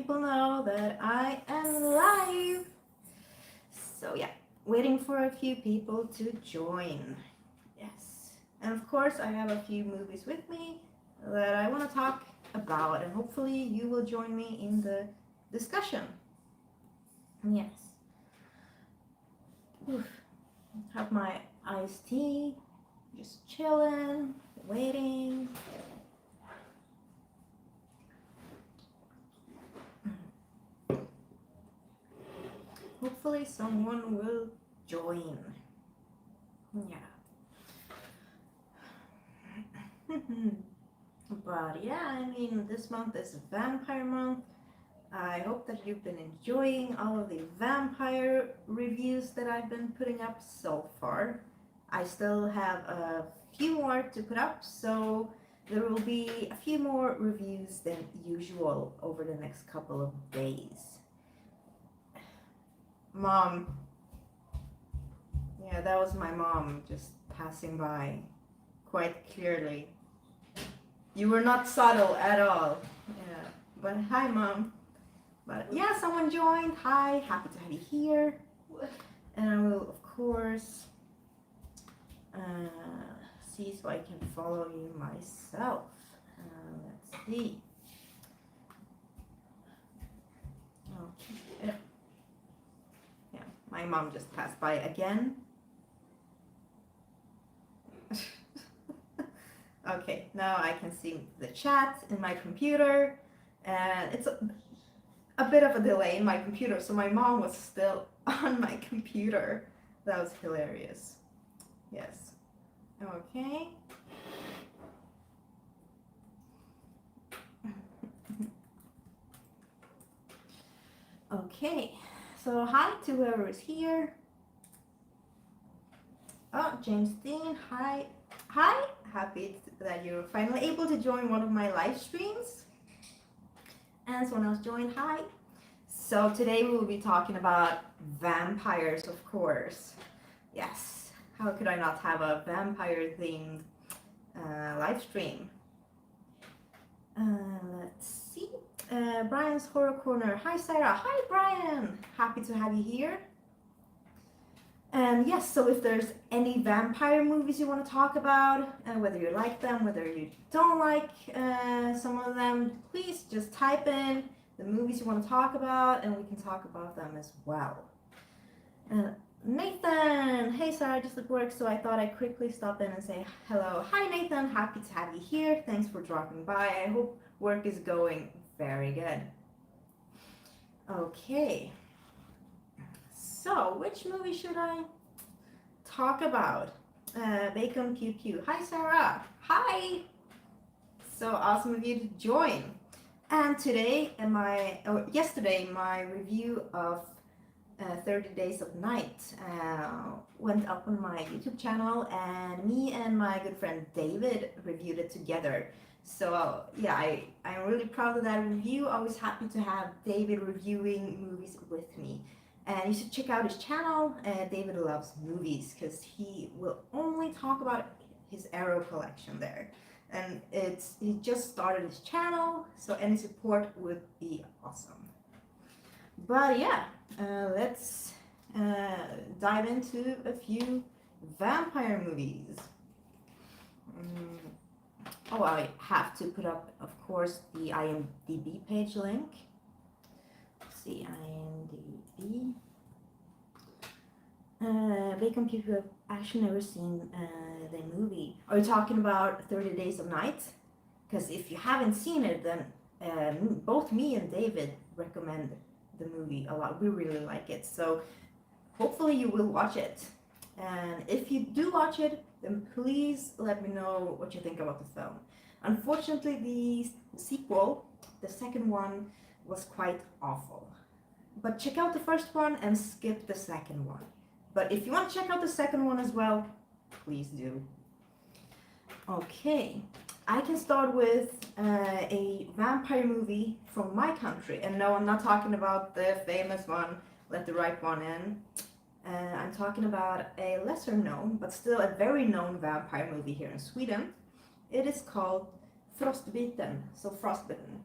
people know that I am live. So yeah, waiting for a few people to join. Yes. And of course I have a few movies with me that I want to talk about, and hopefully you will join me in the discussion. Yes. Oof. Have my iced tea, just chilling, waiting. Hopefully someone will join. Yeah. But yeah, I mean, this month is Vampire Month. I hope that you've been enjoying all of the vampire reviews that I've been putting up so far. I still have a few more to put up, so there will be a few more reviews than usual over the next couple of days. Mom. Yeah, that was my mom just passing by quite clearly. You were not subtle at all. Yeah, but hi, Mom. But yeah, someone joined. Hi, happy to have you here. And I will, of course, see so I can follow you myself. Let's see. Okay. Yeah, my mom just passed by again. Okay, now I can see the chat in my computer, and it's a bit of a delay in my computer, so my mom was still on my computer. That was hilarious. Yes. Okay. Okay, so hi to whoever is here. Oh, James Dean, hi. Hi, happy that you're finally able to join one of my live streams. And someone else joined, hi. So today we will be talking about vampires, of course. Yes, how could I not have a vampire themed live stream? Let's see. Brian's Horror Corner. Hi Sarah. Hi Brian. Happy to have you here. And yes, so if there's any vampire movies you want to talk about, whether you like them, whether you don't like some of them, please just type in the movies you want to talk about, and we can talk about them as well. Nathan! Hey Sarah, just at work, so I thought I'd quickly stop in and say hello. Hi Nathan, happy to have you here. Thanks for dropping by. I hope work is going very good. Okay. So, which movie should I talk about? Bacon Pew Pew. Hi Sarah! Hi! So awesome of you to join. And today, yesterday, my review of 30 Days of Night went up on my YouTube channel, and me and my good friend David reviewed it together. So yeah, I'm really proud of that review. Always happy to have David reviewing movies with me. And you should check out his channel. David loves movies because he will only talk about his Arrow collection there. And he just started his channel, so any support would be awesome. But yeah, let's dive into a few vampire movies. Oh, I have to put up, of course, the IMDb page link. Let's see, IMDb. Bacon people have actually never seen the movie. Are you talking about 30 Days of Night? Because if you haven't seen it, then both me and David recommend the movie a lot. We really like it. So hopefully you will watch it. And if you do watch it, then please let me know what you think about the film. Unfortunately, the sequel, the second one, was quite awful. But check out the first one and skip the second one. But if you want to check out the second one as well, please do. Okay, I can start with a vampire movie from my country. And no, I'm not talking about the famous one, Let the Right One In. I'm talking about a lesser known, but still a very known vampire movie here in Sweden. It is called Frostbiten, so Frostbitten.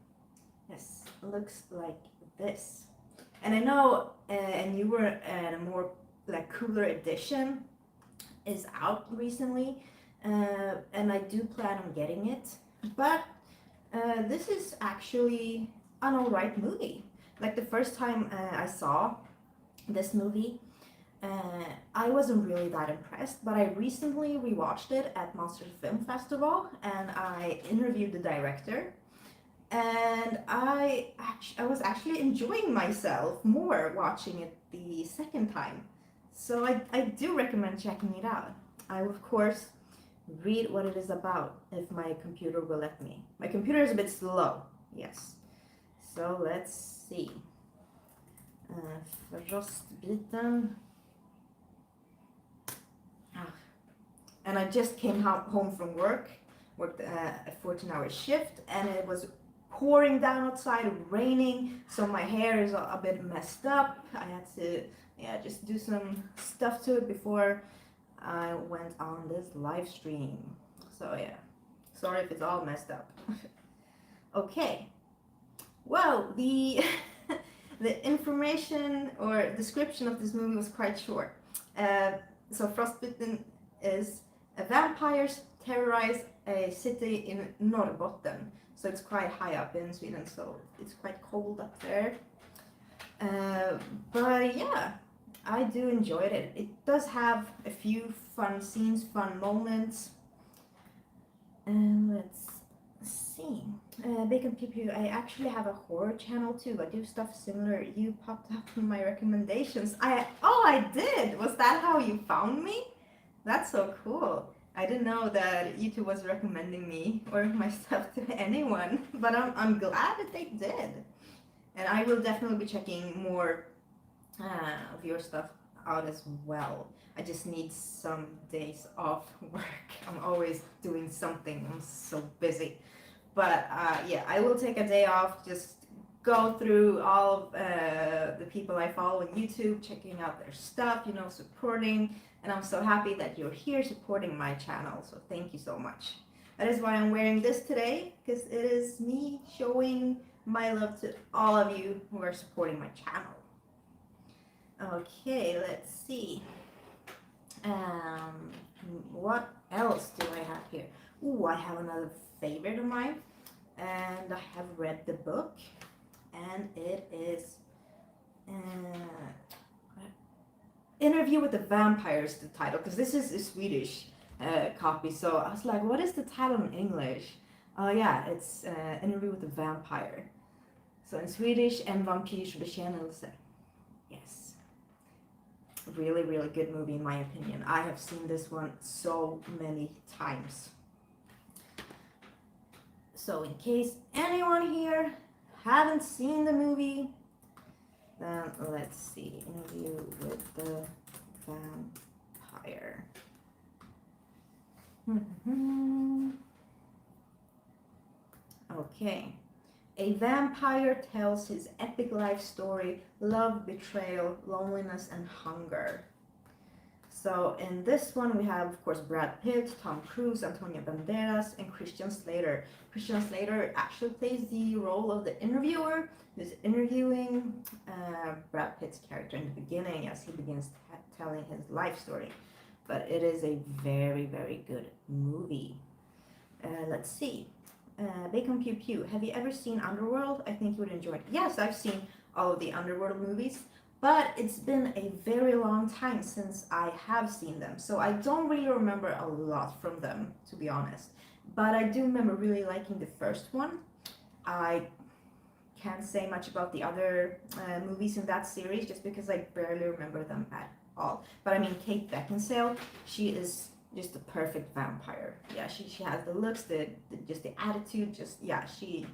Yes, looks like this. And I know a newer and a more like cooler edition is out recently, and I do plan on getting it. But this is actually an alright movie. Like the first time I saw this movie, I wasn't really that impressed, but I recently rewatched it at Monsters Film Festival and I interviewed the director. And I was actually enjoying myself more watching it the second time. So I do recommend checking it out. I, of course, read what it is about if my computer will let me. My computer is a bit slow, yes. So let's see. Frostbiten. And I just came home from worked a 14-hour shift, and it was pouring down outside, raining, so my hair is a bit messed up. I had to just do some stuff to it before I went on this live stream. So yeah, sorry if it's all messed up. Okay, well, the the information or description of this movie was quite short. So Frostbitten is vampires terrorize a city in Norrbotten. So it's quite high up in Sweden, so it's quite cold up there. But yeah, I do enjoy it. It does have a few fun scenes, fun moments. And let's see. Bacon Pew Pew, I actually have a horror channel too. I do stuff similar. You popped up in my recommendations. I did! Was that how you found me? That's so cool. I didn't know that YouTube was recommending me or my stuff to anyone, but I'm glad that they did. And I will definitely be checking more of your stuff out as well. I just need some days off work. I'm always doing something. I'm so busy. But yeah, I will take a day off, just go through all of the people I follow on YouTube, checking out their stuff, supporting. And I'm so happy that you're here supporting my channel. So thank you so much. That is why I'm wearing this today, because it is me showing my love to all of you who are supporting my channel. Okay, let's see. What else do I have here? Ooh, I have another favorite of mine, and I have read the book, and it is Interview with the Vampires, the title, because this is a Swedish copy, so I was like, what is the title in English? Oh yeah, it's Interview with the Vampire. So in Swedish, En vampyrs bekännelse. Yes. Really, really good movie in my opinion. I have seen this one so many times. So in case anyone here haven't seen the movie, then let's see. Interview with the Vampire. Okay. A vampire tells his epic life story, love, betrayal, loneliness, and hunger. So in this one we have, of course, Brad Pitt, Tom Cruise, Antonio Banderas, and Christian Slater. Christian Slater actually plays the role of the interviewer who's interviewing Brad Pitt's character in the beginning as he begins telling his life story. But it is a very, very good movie. Let's see. Bacon Pew Pew, have you ever seen Underworld? I think you would enjoy it. Yes, I've seen all of the Underworld movies, but it's been a very long time since I have seen them, so I don't really remember a lot from them, to be honest. But I do remember really liking the first one. I can't say much about the other movies in that series just because I barely remember them at all. But I mean, Kate Beckinsale, she is just the perfect vampire. Yeah, she has the looks, just the attitude, yeah, she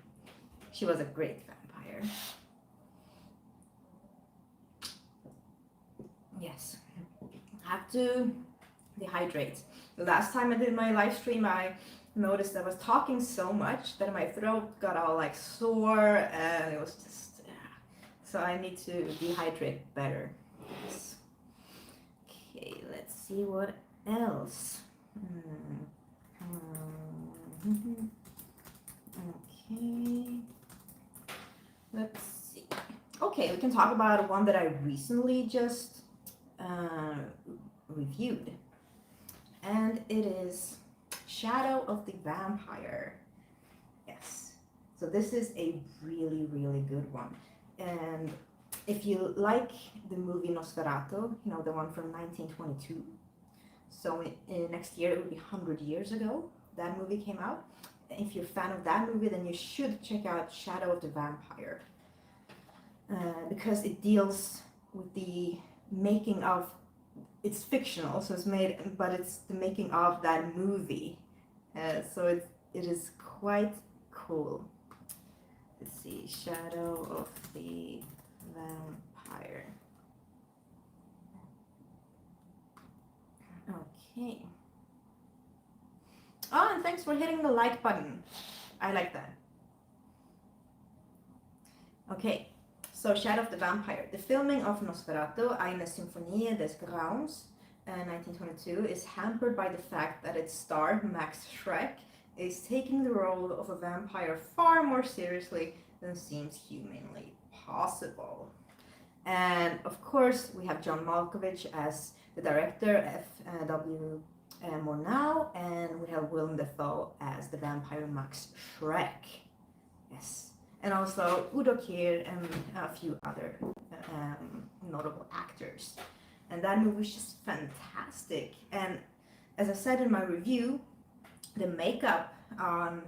was a great vampire. Yes, I have to dehydrate. The last time I did my live stream, I noticed I was talking so much that my throat got all like sore, and it was just, so I need to dehydrate better. Yes. Okay, let's see what else. Okay. Let's see. Okay, we can talk about one that I recently just reviewed, and it is Shadow of the Vampire. Yes. So this is a really, really good one. And if you like the movie Nosferatu, you know, the one from 1922, so in next year it will be 100 years ago that movie came out. If you're a fan of that movie, then you should check out Shadow of the Vampire, because it deals with the making of, it's fictional, so it's made, but it's the making of that movie. So it is quite cool. Let's see, Shadow of the Vampire. Okay. Oh, and thanks for hitting the like button. I like that. Okay, so Shadow of the Vampire. The filming of Nosferatu, Eine Symphonie des Grauens, 1922, is hampered by the fact that its star, Max Schreck, is taking the role of a vampire far more seriously than seems humanly possible. And of course, we have John Malkovich as the director, F.W. Murnau, and we have Willem Dafoe as the vampire Max Schreck. Yes. And also Udo Kier and a few other notable actors. And that movie was just fantastic. And as I said in my review, the makeup on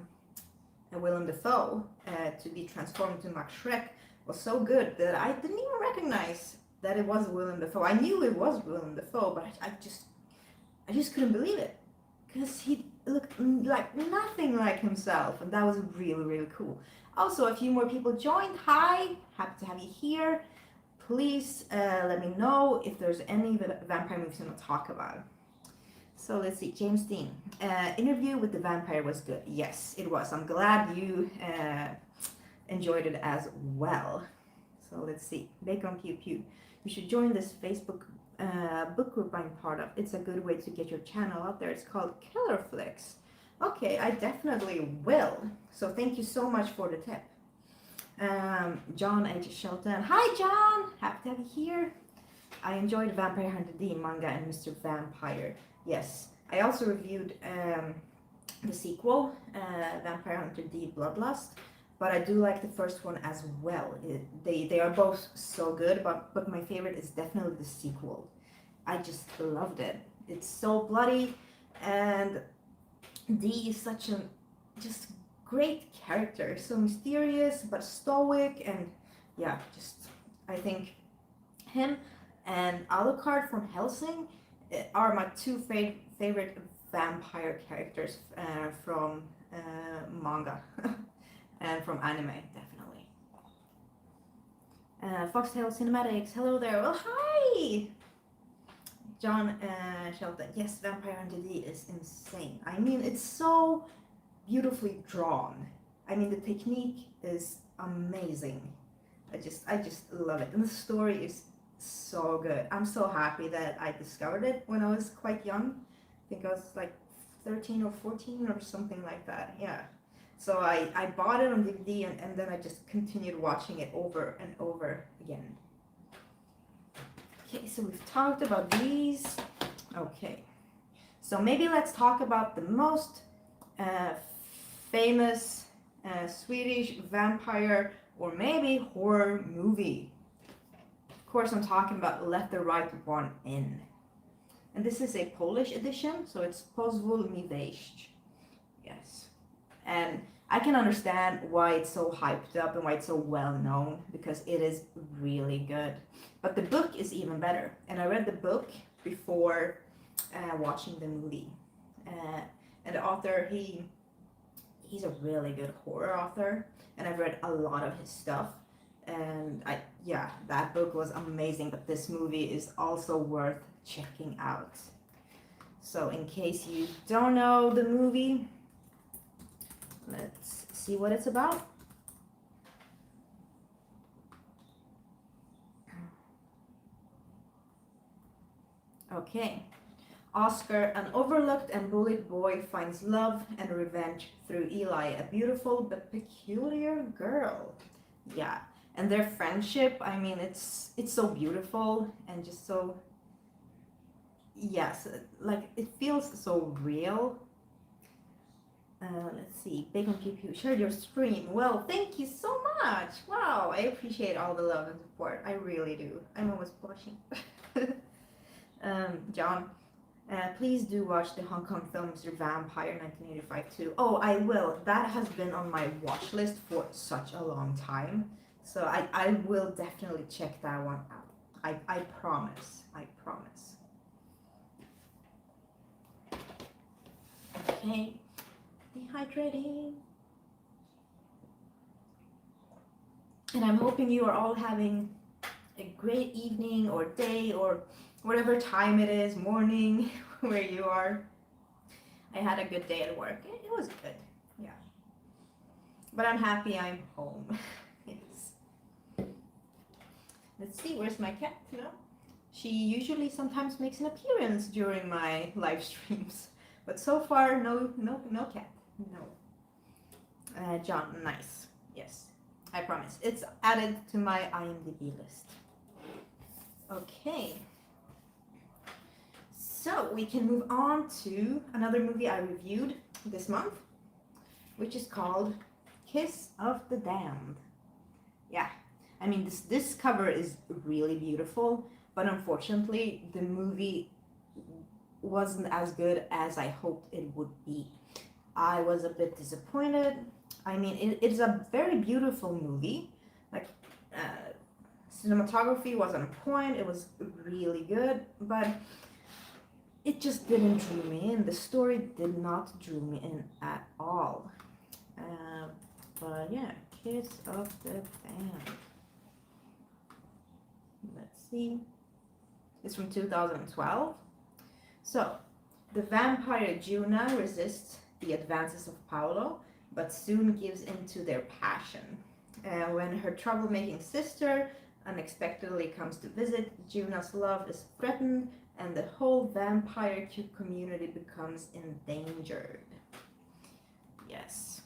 Willem Dafoe to be transformed to Max Schreck was so good that I didn't even recognize that it was Willem Dafoe. I knew it was Willem Dafoe, but I just couldn't believe it, because he looked like nothing like himself, and that was really, really cool. Also, a few more people joined. Hi, happy to have you here. Please let me know if there's any vampire movies you want to talk about. So let's see, James Dean. Interview with the Vampire was good. Yes, it was. I'm glad you enjoyed it as well. So let's see, Bacon Pew Pew. You should join this Facebook book group I'm part of. It's a good way to get your channel out there. It's called Killer Flicks. Okay, I definitely will. So thank you so much for the tip. John H. Shelton. Hi, John. Happy to have you here. I enjoyed Vampire Hunter D manga and Mr. Vampire. Yes, I also reviewed the sequel, Vampire Hunter D Bloodlust, but I do like the first one as well. They are both so good, but my favorite is definitely the sequel. I just loved it. It's so bloody, and D is such a just great character. So mysterious but stoic, and yeah, just I think him and Alucard from Hellsing are my two favorite vampire characters from manga and from anime, definitely. Foxtail Cinematics, hello there. Well, hi! John Shelton. Yes, Vampire Hunter D is insane. I mean, it's so beautifully drawn. I mean, the technique is amazing. I just love it. And the story is so good. I'm so happy that I discovered it when I was quite young. I think I was like 13 or 14 or something like that. Yeah. So I bought it on DVD and then I just continued watching it over and over again. Okay, so we've talked about these. Okay. So maybe let's talk about the most famous Swedish vampire or maybe horror movie. Of course, I'm talking about Let the Right One In. And this is a Polish edition, so it's Pozwól mi wejść. Yes. And I can understand why it's so hyped up and why it's so well known, because it is really good. But the book is even better. And I read the book before watching the movie. And the author, he's a really good horror author, and I've read a lot of his stuff. And yeah, that book was amazing, but this movie is also worth checking out. So in case you don't know the movie, let's see what it's about. Okay. Oscar, an overlooked and bullied boy, finds love and revenge through Eli, a beautiful but peculiar girl. Yeah, and their friendship, I mean, it's so beautiful and just so, yes, like it feels so real. Let's see, Bacon Pew Pew shared your stream. Well, thank you so much. Wow, I appreciate all the love and support. I really do. I'm almost blushing. John, please do watch the Hong Kong film Mr. Vampire 1985 too. Oh, I will. That has been on my watch list for such a long time. So I will definitely check that one out. I promise. I promise. Okay. Dehydrating. And I'm hoping you are all having a great evening or day or whatever time it is, morning, where you are. I had a good day at work. It was good, yeah. But I'm happy I'm home. Yes. Let's see, where's my cat? No? She usually sometimes makes an appearance during my live streams. But so far, no cat. No. John, nice. Yes, I promise. It's added to my IMDb list. Okay. So we can move on to another movie I reviewed this month, which is called Kiss of the Damned. Yeah, I mean this cover is really beautiful, but unfortunately the movie wasn't as good as I hoped it would be. I was a bit disappointed. I mean, it's a very beautiful movie. Like, cinematography was on point. It was really good, but it just didn't draw me in. The story did not draw me in at all. But yeah, Kiss of the Damned. Let's see. It's from 2012. So, the vampire Juna resists the advances of Paolo, but soon gives in to their passion. When her troublemaking sister unexpectedly comes to visit, Juna's love is threatened, and the whole vampire community becomes endangered. Yes.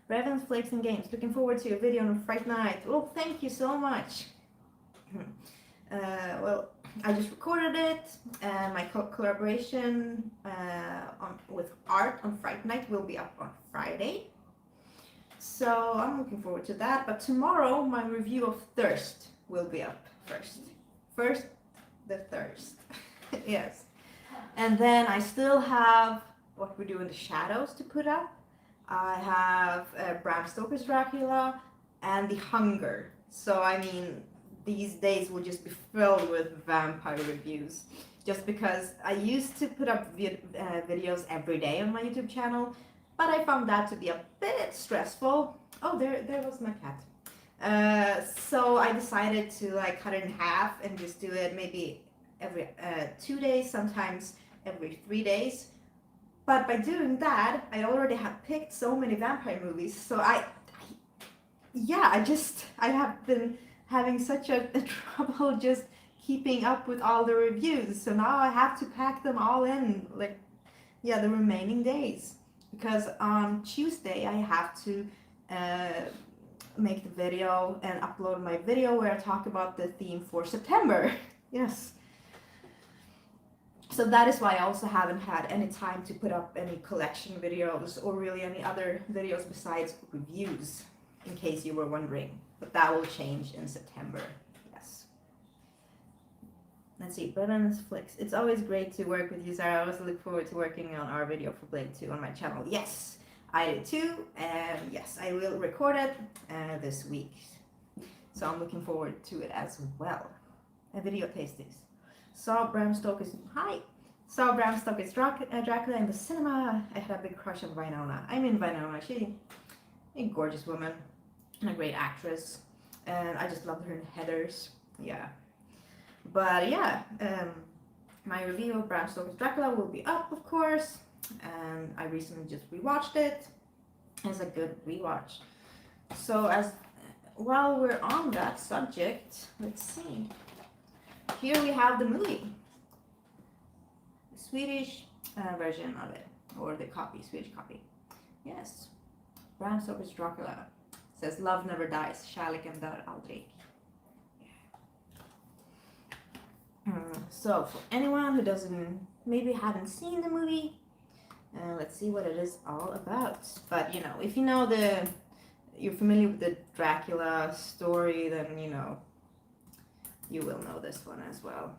Ravens, Flakes, and Games. Looking forward to your video on Fright Night. Oh, thank you so much. Well, I just recorded it, and my collaboration with Art on Fright Night will be up on Friday. So I'm looking forward to that. But tomorrow, my review of Thirst will be up first. First, the Thirst. Yes. And then I still have What We Do in the Shadows to put up. I have Bram Stoker's Dracula and The Hunger. So, I mean, these days will just be filled with vampire reviews. Just because I used to put up videos every day on my YouTube channel, but I found that to be a bit stressful. Oh, there was my cat. So I decided to like cut it in half and just do it maybe every 2 days, sometimes every 3 days. But by doing that, I already have picked so many vampire movies. So I have been having such a trouble just keeping up with all the reviews. So now I have to pack them all in, like, yeah, the remaining days. Because on Tuesday I have to make the video and upload my video where I talk about the theme for September. Yes. So that is why I also haven't had any time to put up any collection videos or really any other videos besides reviews, in case you were wondering. But that will change in September. Yes. Let's see, Brennan Flicks. It's always great to work with you, Sarah. I always look forward to working on our video for Blade 2 on my channel. Yes, I do too. And yes, I will record it this week. So I'm looking forward to it as well. A video tastings. Saw Bram Stoker's Dracula in the cinema. I had a big crush on Winona. I mean Winona, she's a gorgeous woman and a great actress. And I just loved her in Heathers. Yeah. But yeah, my review of Bram Stoker's Dracula will be up, of course. And I recently just rewatched it. It's a good rewatch. So while we're on that subject, let's see. Here we have the movie, the Swedish version of it, or the Swedish copy. Yes, Bram Stoker's Dracula. Says love never dies. Kärleken dör aldrig. So for anyone who doesn't, maybe haven't seen the movie, let's see what it is all about. But you know, if you know you're familiar with the Dracula story, then you know, you will know this one as well.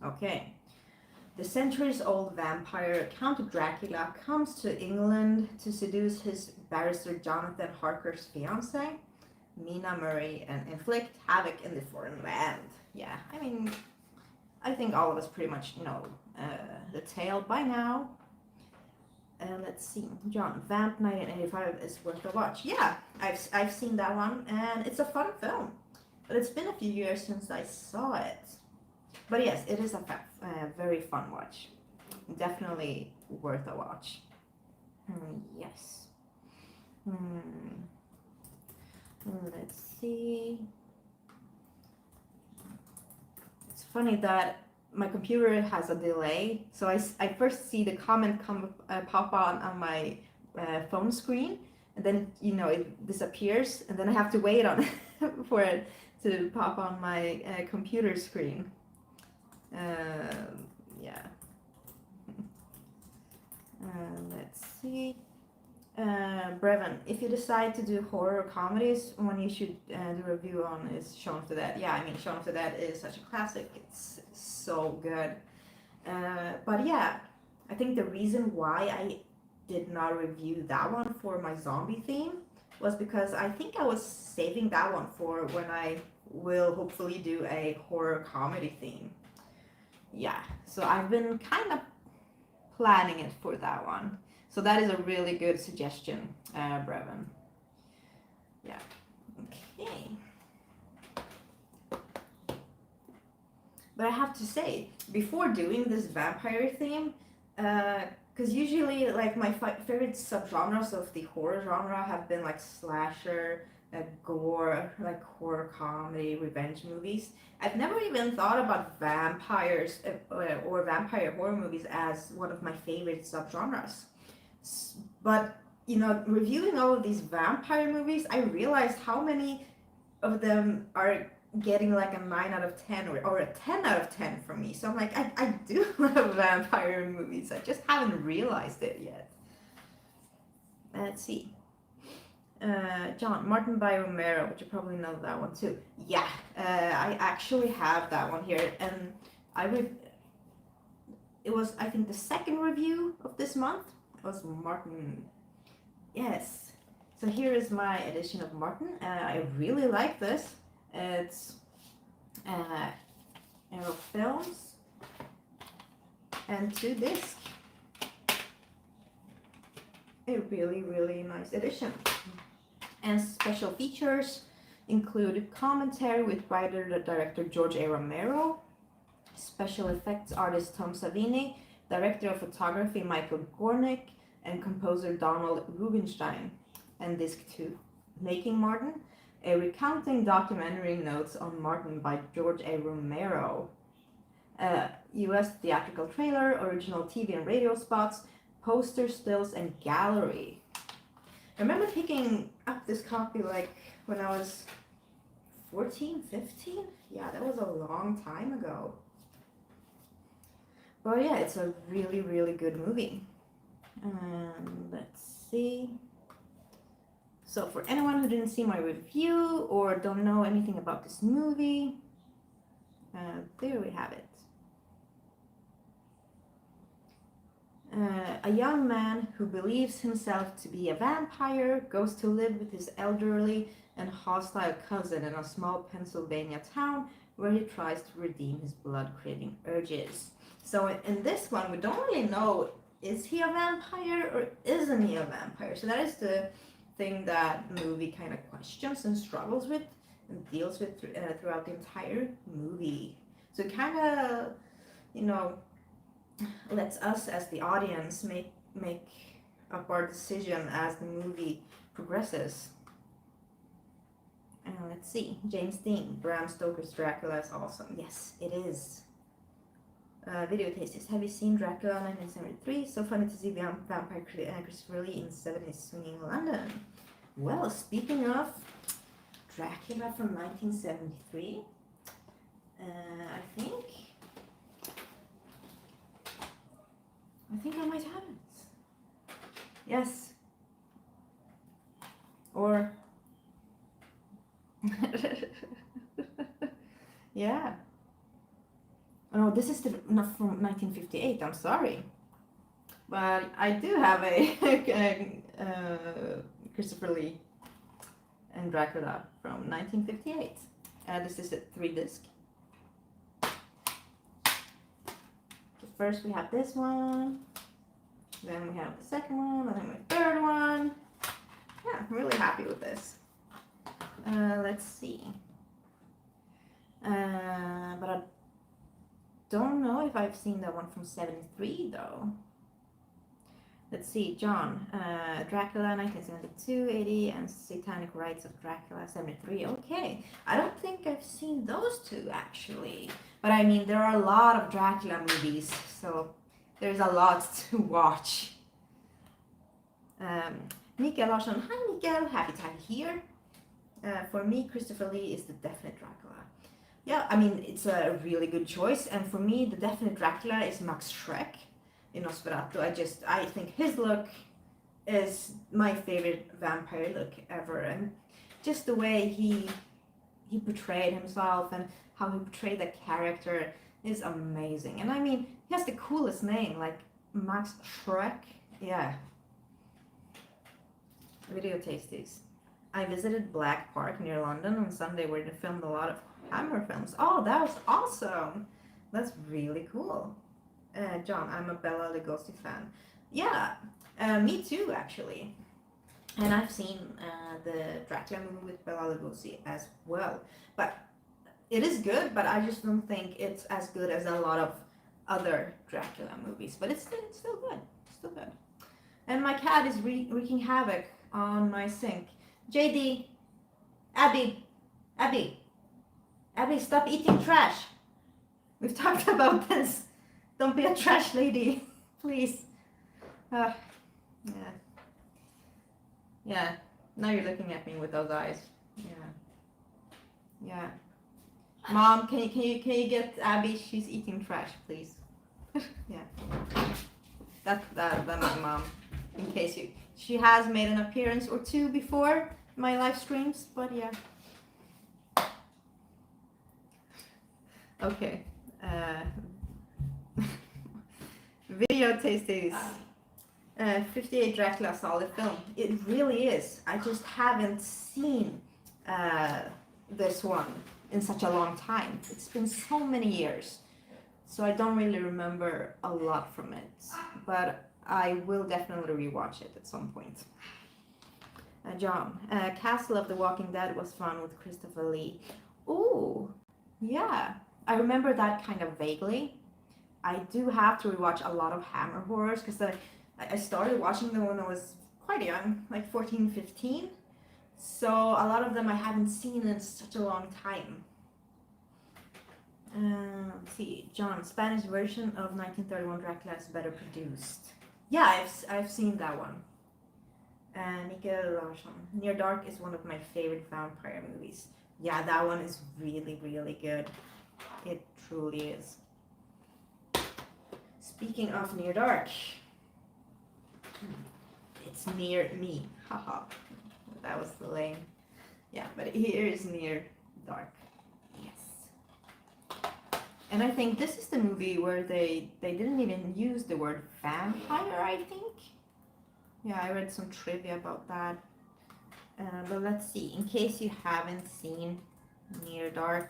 Okay. The centuries-old vampire Count Dracula comes to England to seduce his barrister Jonathan Harker's fiancée, Mina Murray, and inflict havoc in the foreign land. Yeah, I mean, I think all of us pretty much know the tale by now. Let's see, John, Vamp 1985 is worth a watch. Yeah, I've seen that one, and it's a fun film, but it's been a few years since I saw it. But yes, it is a very fun watch. Definitely worth a watch. Yes. Let's see. It's funny that my computer has a delay, so I first see the comment pop on my phone screen, and then you know it disappears, and then I have to wait on for it to pop on my computer screen. Yeah. Let's see. Brevin, if you decide to do horror comedies, one you should do a review on is Shaun of the Dead. Yeah, I mean, Shaun of the Dead is such a classic. It's so good. But yeah, I think the reason why I did not review that one for my zombie theme was because I think I was saving that one for when I will hopefully do a horror comedy theme. Yeah, so I've been kind of planning it for that one. So that is a really good suggestion, Brevin. Yeah, okay. But I have to say, before doing this vampire theme, because usually like my favorite subgenres of the horror genre have been like slasher, gore, like horror comedy, revenge movies. I've never even thought about vampires or vampire horror movies as one of my favorite subgenres. But you know, reviewing all of these vampire movies, I realized how many of them are getting like a 9 out of 10 or a 10 out of 10 from me. So I'm like, I do love vampire movies. I just haven't realized it yet. Let's see. John, Martin by Romero, but you probably know that one too. Yeah, I actually have that one here, and it was, I think, the second review of this month. It was Martin. Yes. So here is my edition of Martin. I really like this. It's Arrow Films and 2 discs. A really, really nice edition. And special features include commentary with writer-director George A. Romero, special effects artist Tom Savini, director of photography Michael Gornick, and composer Donald Rubinstein. And disc 2, Making Martin, a recounting documentary notes on Martin by George A. Romero. US theatrical trailer, original TV and radio spots, poster stills, and gallery. I remember picking up this copy like when I was 14, 15? Yeah, that was a long time ago. But yeah, it's a really, really good movie. Let's see. So for anyone who didn't see my review or don't know anything about this movie, there we have it. A young man who believes himself to be a vampire goes to live with his elderly and hostile cousin in a small Pennsylvania town where he tries to redeem his blood-craving urges. So in this one, we don't really know, is he a vampire or isn't he a vampire? So that is the thing that the movie kind of questions and struggles with and deals with throughout the entire movie. So it kind of, you know, lets us as the audience make up our decision as the movie progresses. Let's see, James Dean, Bram Stoker's Dracula is awesome. Yes, it is. Video tastes. Have you seen Dracula 1973? So funny to see vampire Christopher Lee in 70s swinging London. Well, speaking of Dracula from 1973, I think I might have it. Yes. Or yeah. Oh, this is not from 1958. I'm sorry, but I do have a Christopher Lee and Dracula from 1958. This is a 3-disc. So first we have this one, then we have the second one, and then the third one. Yeah, I'm really happy with this. Let's see. But I don't know if I've seen that one from 73 though. Let's see, John, Dracula 1972, 80, and Satanic Rites of Dracula 73. Okay, I don't think I've seen those two actually. But I mean, there are a lot of Dracula movies, so there's a lot to watch. Mikael Larsson, hi Mikael, happy to have you here. For me, Christopher Lee is the definite Dracula. Yeah, I mean, it's a really good choice, and for me, the definite Dracula is Max Schreck in Nosferatu. I think his look is my favorite vampire look ever, and just the way he portrayed himself and how he portrayed the character is amazing. And I mean, he has the coolest name, like Max Schreck. Yeah. Video tasties. I visited Black Park near London on Sunday where they filmed a lot of Hammer films. Oh, that was awesome. That's really cool. John, I'm a Bela Lugosi fan. Yeah, me too actually. And I've seen the Dracula movie with Bela Lugosi as well. But it is good, but I just don't think it's as good as a lot of other Dracula movies. But it's still good. Still good. And my cat is wreaking havoc on my sink. JD, Abby, stop eating trash. We've talked about this. Don't be a trash lady, please. Yeah. Yeah. Now you're looking at me with those eyes. Yeah. Mom, can you get Abby? She's eating trash, please. Yeah. That's my mom. In case she has made an appearance or two before my live streams, but yeah. Okay. Video tasties. 58 Dracula, solid film. It really is. I just haven't seen this one in such a long time. It's been so many years, so I don't really remember a lot from it, but I will definitely rewatch it at some point. John, Castle of the Walking Dead was fun with Christopher Lee. Ooh, yeah. I remember that kind of vaguely. I do have to rewatch a lot of Hammer horrors because I started watching them when I was quite young, like 14, 15. So a lot of them I haven't seen in such a long time. Let's see, John, Spanish version of 1931 Dracula is better produced. Yeah, I've seen that one. Mikael Larsson, Near Dark is one of my favorite vampire movies. Yeah, that one is really, really good. It truly is. Speaking of Near Dark, it's near me. Haha, that was lame. Yeah, but here is Near Dark. Yes. And I think this is the movie where they didn't even use the word vampire, I think. Yeah, I read some trivia about that. But let's see, in case you haven't seen Near Dark,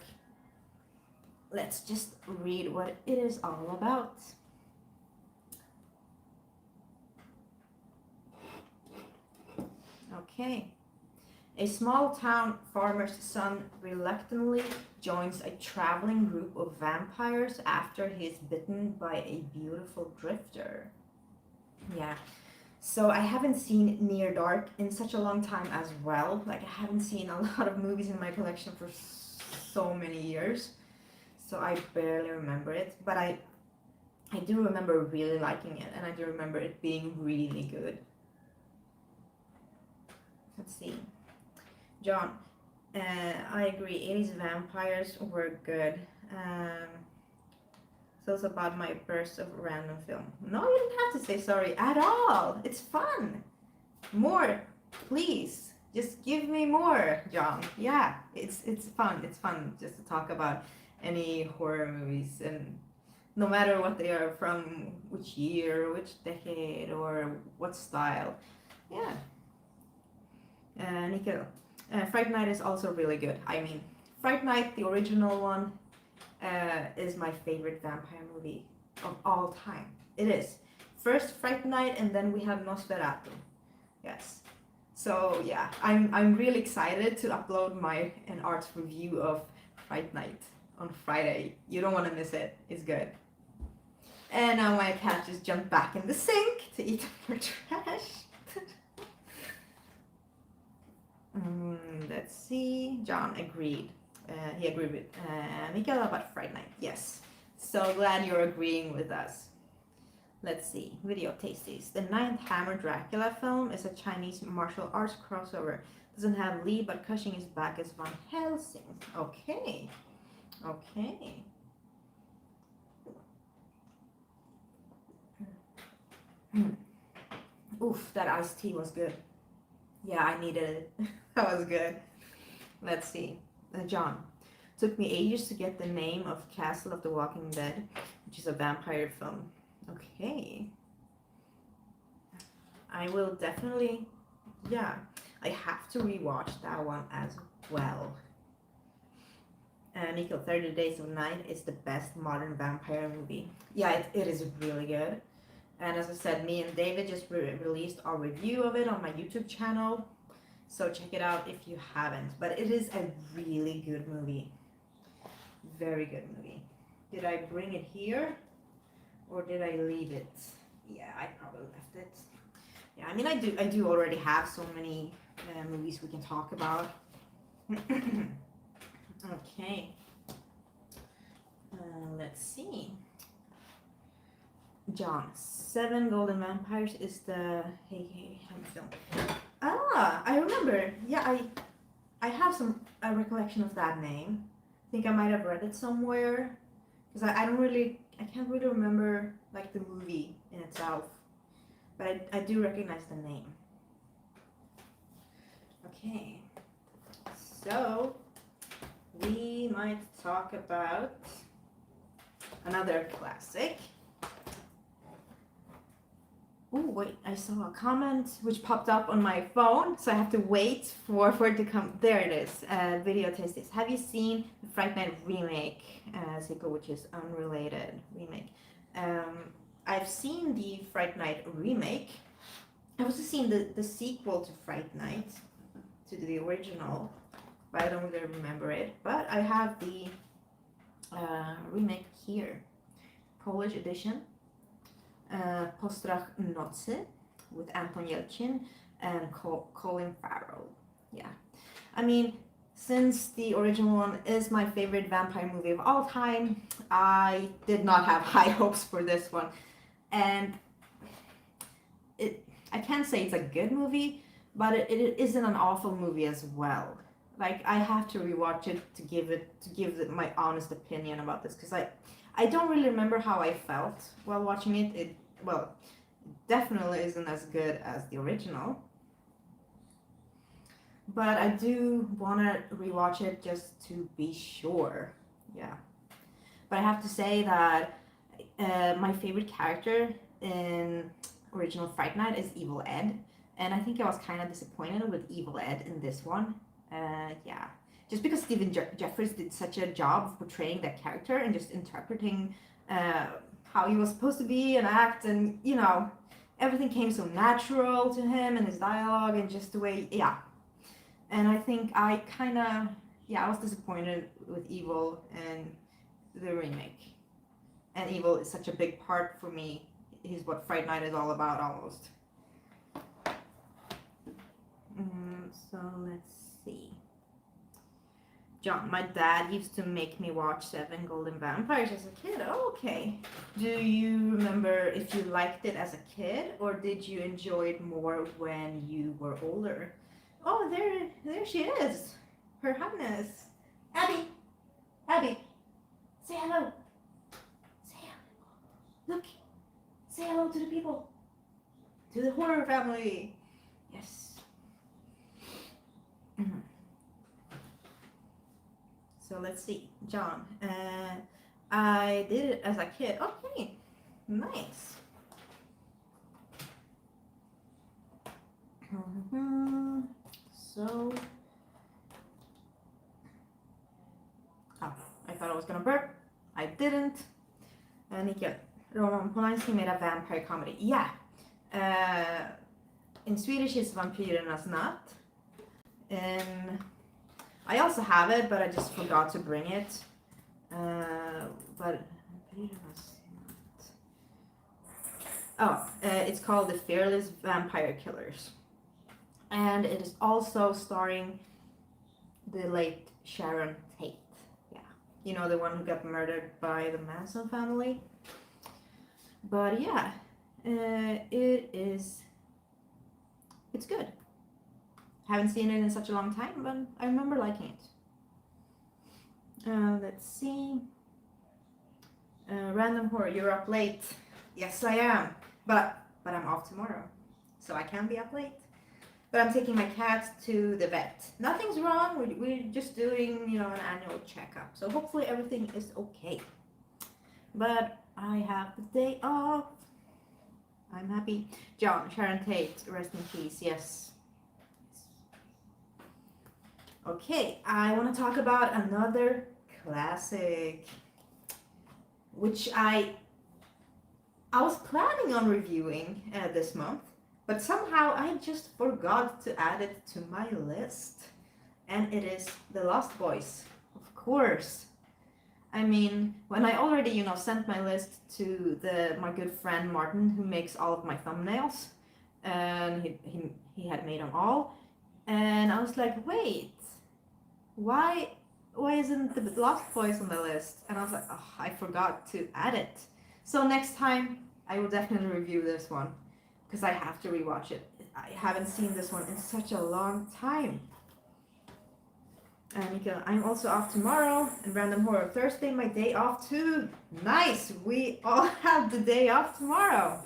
let's just read what it is all about. Okay. A small town farmer's son reluctantly joins a traveling group of vampires after he is bitten by a beautiful drifter. Yeah. So I haven't seen Near Dark in such a long time as well. Like I haven't seen a lot of movies in my collection for so many years. So I barely remember it. But I I do remember really liking it, and I do remember it being really good. Let's see. John, I agree. 80s vampires were good. So it's about my burst of random film. No, you don't have to say sorry at all. It's fun. More, please. Just give me more, John. Yeah, it's fun. It's fun just to talk about any horror movies, and no matter what they are, from which year, which decade, or what style. Yeah. Nikhil, Fright Night is also really good. I mean, Fright Night, the original one, is my favorite vampire movie of all time. It is. First Fright Night, and then we have Nosferatu. Yes. So yeah, I'm really excited to upload an art review of Fright Night on Friday. You don't want to miss it. It's good. And now my cat just jumped back in the sink to eat more trash. Let's see. John agreed. He agreed with Mikael about Friday Night. Yes. So glad you're agreeing with us. Let's see. Video tasties. The Ninth Hammer Dracula film is a Chinese martial arts crossover. Doesn't have Lee, but Cushing is back as Van Helsing. Okay. Okay. Oof, that iced tea was good. Yeah, I needed it. That was good. Let's see. John. Took me ages to get the name of Castle of the Walking Dead, which is a vampire film. Okay. I will definitely, yeah, I have to rewatch that one as well. Nico, 30 Days of Night is the best modern vampire movie. Yeah, it is really good. And as I said, me and David just released our review of it on my YouTube channel. So check it out if you haven't. But it is a really good movie. Very good movie. Did I bring it here? Or did I leave it? Yeah, I probably left it. Yeah, I mean, I do already have so many movies we can talk about. Okay. Let's see. John, Seven Golden Vampires is the Hey film. Ah, I remember. Yeah, I have a recollection of that name. I think I might have read it somewhere, because I can't really remember like the movie in itself, but I do recognize the name. Okay, so we might talk about another classic. Oh wait, I saw a comment which popped up on my phone, so I have to wait for it to come. There it is. Video taste this. Have you seen the Fright Night remake sequel, which is unrelated remake? I've seen the Fright Night remake. I've also seen the sequel to Fright Night, to the original, but I don't really remember it. But I have the remake here, Polish edition. Postrach Nocy with Anton Yelchin and Colin Farrell. Yeah, I mean, since the original one is my favorite vampire movie of all time, I did not have high hopes for this one, and I can't say it's a good movie, but it isn't an awful movie as well. Like, I have to rewatch it to give it my honest opinion about this, because I don't really remember how I felt while watching it. It definitely isn't as good as the original. But I do want to rewatch it just to be sure. Yeah. But I have to say that my favorite character in original Fright Night is Evil Ed. And I think I was kind of disappointed with Evil Ed in this one. Yeah. Just because Stephen Jeffers did such a job of portraying that character and just interpreting how he was supposed to be and act, and everything came so natural to him and his dialogue and just the way, yeah. And I think I was disappointed with Evil and the remake. And Evil is such a big part for me. He's what Fright Night is all about, almost. So let's see. John, my dad used to make me watch Seven Golden Vampires as a kid. Oh, okay. Do you remember if you liked it as a kid, or did you enjoy it more when you were older? Oh, there she is. Her Highness. Abby, Abby, say hello. Say hello. Look, say hello to the people. To the horror family. Yes. So let's see, John. I did it as a kid. Okay, nice. So, oh, I thought I was gonna burp. I didn't. Nickel. Roman Polanski made a vampire comedy. Yeah. In Swedish it's Vampyrernas natt. I also have it, but I just forgot to bring it. But it's called The Fearless Vampire Killers, and it is also starring the late Sharon Tate. Yeah, you know, the one who got murdered by the Manson family. But yeah, it's good. Haven't seen it in such a long time, but I remember liking it. Let's see. Random horror, you're up late. Yes, I am. But I'm off tomorrow, so I can't be up late. But I'm taking my cat to the vet. Nothing's wrong. We're just doing, you know, an annual checkup. So hopefully everything is okay. But I have the day off. I'm happy. John, Sharon Tate, rest in peace. Yes. Okay, I want to talk about another classic, which I was planning on reviewing this month, but somehow I just forgot to add it to my list, and it is The Lost Boys, of course. I mean, when I already, you know, sent my list to my good friend Martin, who makes all of my thumbnails, and he had made them all, and I was like, wait, why isn't The Lost Boys on the list? And I was like, oh, I forgot to add it. So next time I will definitely review this one, because I have to rewatch it. I haven't seen this one in such a long time. And I'm also off tomorrow, and Random Horror Thursday, my day off too. Nice, we all have the day off tomorrow.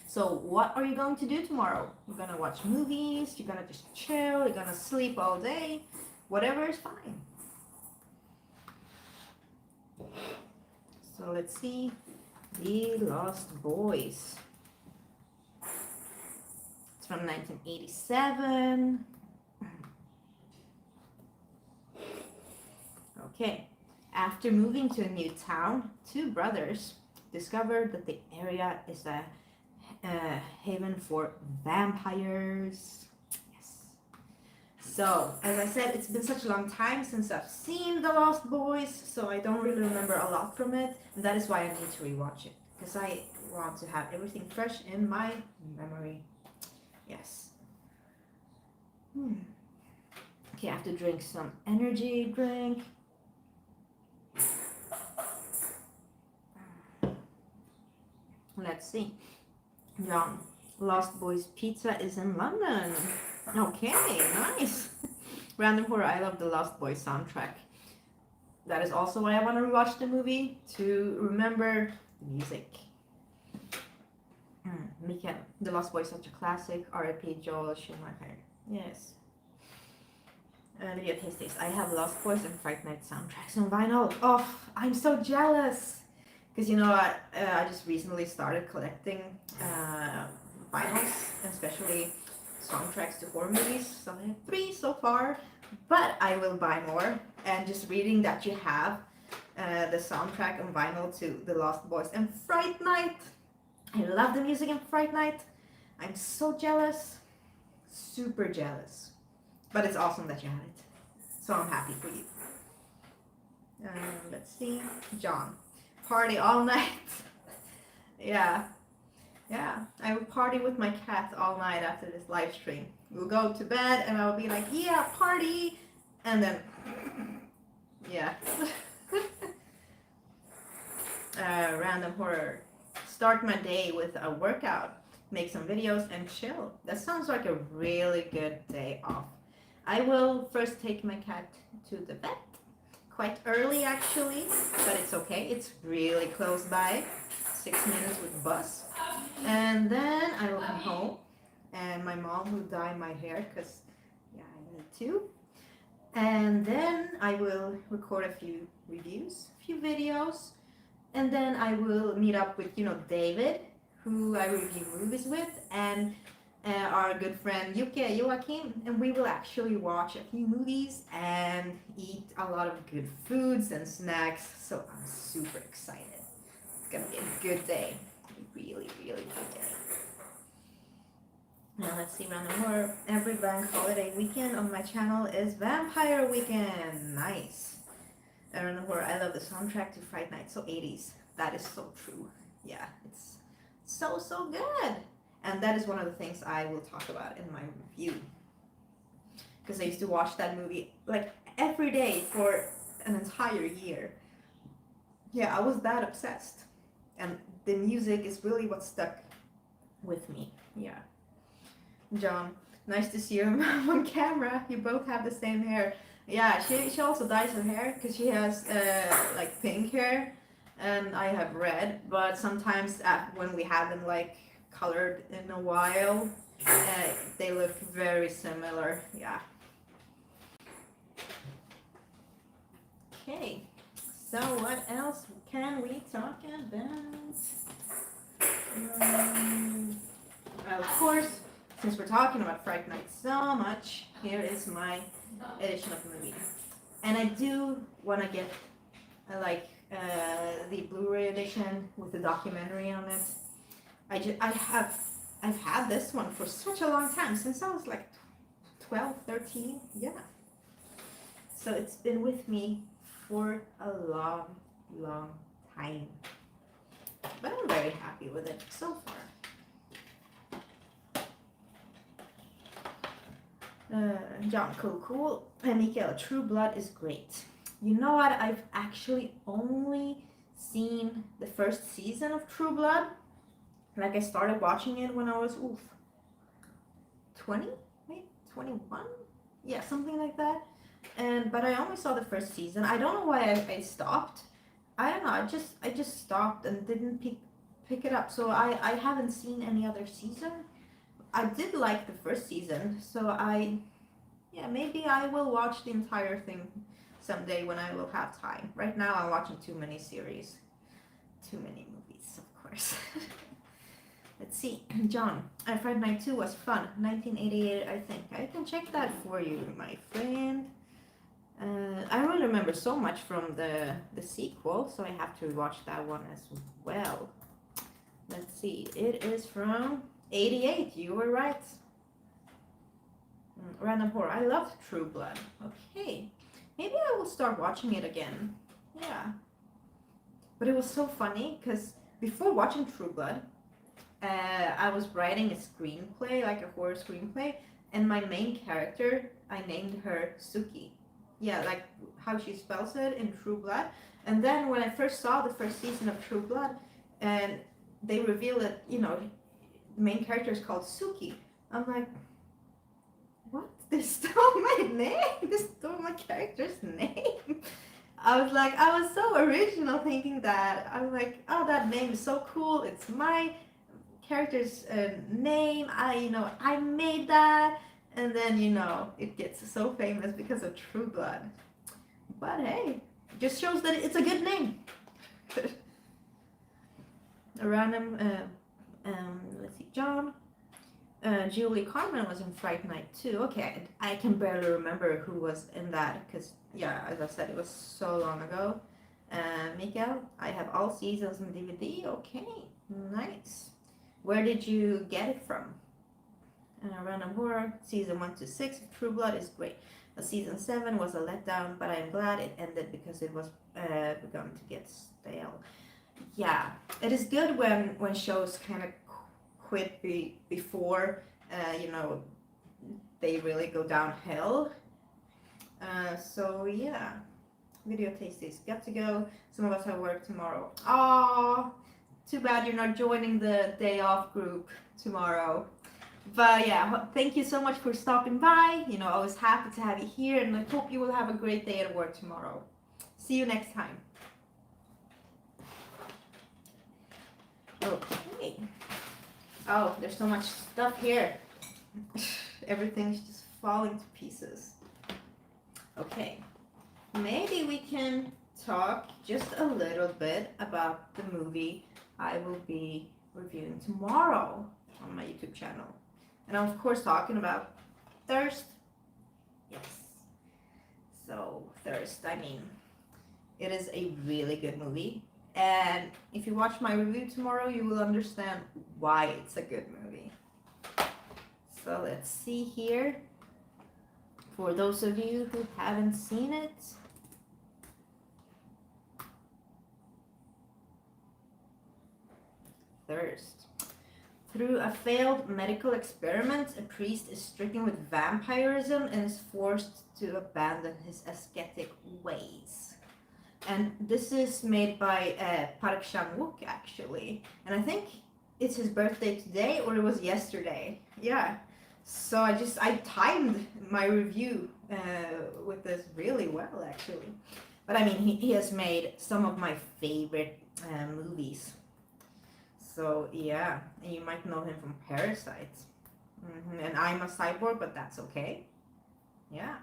So what are you going to do tomorrow? You're gonna watch movies, you're gonna just chill, you're gonna sleep all day. Whatever is fine. So let's see. The Lost Boys. It's from 1987. Okay. After moving to a new town, two brothers discovered that the area is a haven for vampires. So, as I said, it's been such a long time since I've seen The Lost Boys, so I don't really remember a lot from it, and that is why I need to rewatch it, because I want to have everything fresh in my memory. Yes. Okay, I have to drink some energy drink. Let's see. John, Lost Boys Pizza is in London. Okay, nice. Random Horror, I love the Lost Boys soundtrack. That is also why I want to rewatch the movie, to remember the music. Mikael, The Lost Boys, such a classic. R.I.P. Joel Schumacher. Yes. Video taste. I have Lost Boys and Fright Night soundtracks on vinyl. Oh, I'm so jealous. Because, you know, I just recently started collecting vinyls, especially soundtracks to horror movies. So I have 3 so far, but I will buy more. And just reading that you have the soundtrack on vinyl to The Lost Boys and Fright Night. I love the music in Fright Night. I'm so jealous. Super jealous. But it's awesome that you have it. So I'm happy for you. Let's see. John. Party all night. Yeah. I will party with my cat all night after this live stream. We'll go to bed and I'll be like, yeah, party. And then Yeah. Random horror. Start my day with a workout, make some videos, and chill. That sounds like a really good day off. I will first take my cat to the vet. Quite early actually, but it's okay. It's really close by. 6 minutes with the bus. And then I will come home and my mom will dye my hair because yeah, I need to. And then I will record a few reviews, a few videos, and then I will meet up with, David, who I review movies with, and our good friend Joachim, and we will actually watch a few movies and eat a lot of good foods and snacks. So I'm super excited. It's gonna be a good day, really, really good day. Now let's see, random horror. Every bank holiday weekend on my channel is Vampire Weekend. Nice. Random horror. I love the soundtrack to Fright Night. So 80s. That is so true. Yeah, it's so good. And that is one of the things I will talk about in my review. Because I used to watch that movie like every day for an entire year. Yeah, I was that obsessed. And the music is really what stuck with me. Yeah. John, nice to see you on camera. You both have the same hair. Yeah, she also dyes her hair because she has like pink hair and I have red. But sometimes when we have them like colored in a while, they look very similar. Yeah. Okay. So what else can we talk about? Of course. Since we're talking about Fright Night so much, here is my edition of the movie. And I do want to get the Blu-ray edition with the documentary on it. I've had this one for such a long time, since I was like 12, 13, yeah. So it's been with me for a long time. But I'm very happy with it so far. John, cool. And Mikael, True Blood is great. You know what? I've actually only seen the first season of True Blood. Like I started watching it when I was 20, maybe 21. Yeah, something like that. But I only saw the first season. I don't know why I stopped. I don't know. I just stopped and didn't pick it up. So I haven't seen any other season. I did like the first season, so maybe I will watch the entire thing someday when I will have time. Right now I'm watching too many series, too many movies, of course. Let's see, John, Friday Night 2 was fun, 1988 I think. I can check that for you, my friend. I don't remember so much from the sequel, so I have to watch that one as well. Let's see, it is from 88, you were right. Random horror. I loved True Blood. Okay, maybe I will start watching it again. Yeah. But it was so funny because before watching True Blood, I was writing a screenplay, like a horror screenplay, and my main character, I named her Suki. Yeah, like how she spells it in True Blood. And then when I first saw the first season of True Blood, and they reveal that, the main character is called Suki. I'm like, what? They stole my name? They stole my character's name? I was so original thinking that. I was like, oh, that name is so cool. It's my character's name. I made that. And then, it gets so famous because of True Blood. But hey, it just shows that it's a good name. A random, let's see, John. Julie Carmen was in Fright Night 2. Okay, I can barely remember who was in that because, yeah, as I said, it was so long ago. Mikael, I have all seasons on DVD. Okay, nice. Where did you get it from? Random horror, season 1 to 6 of True Blood is great. Season 7 was a letdown, but I'm glad it ended because it was begun to get stale. Yeah, it is good when shows kind of quit before they really go downhill. So yeah, Video tasties. Got to go. Some of us have work tomorrow. Oh, too bad you're not joining the day off group tomorrow. But yeah, thank you so much for stopping by. You know, I was happy to have you here, and I hope you will have a great day at work tomorrow. See you next time. Okay. Oh, there's so much stuff here. Everything's just falling to pieces. Okay. Maybe we can talk just a little bit about the movie I will be reviewing tomorrow on my YouTube channel. And I'm of course talking about Thirst. Yes. So Thirst, I mean, it is a really good movie. And if you watch my review tomorrow, you will understand why it's a good movie. So let's see here. For those of you who haven't seen it, Thirst. Through a failed medical experiment, a priest is stricken with vampirism and is forced to abandon his ascetic ways. And this is made by Park Chan-wook actually. And I think it's his birthday today, or it was yesterday. Yeah. So I timed my review with this really well actually. But I mean, he has made some of my favorite movies. So yeah, and you might know him from Parasite. And I'm a Cyborg, but that's okay. Yeah.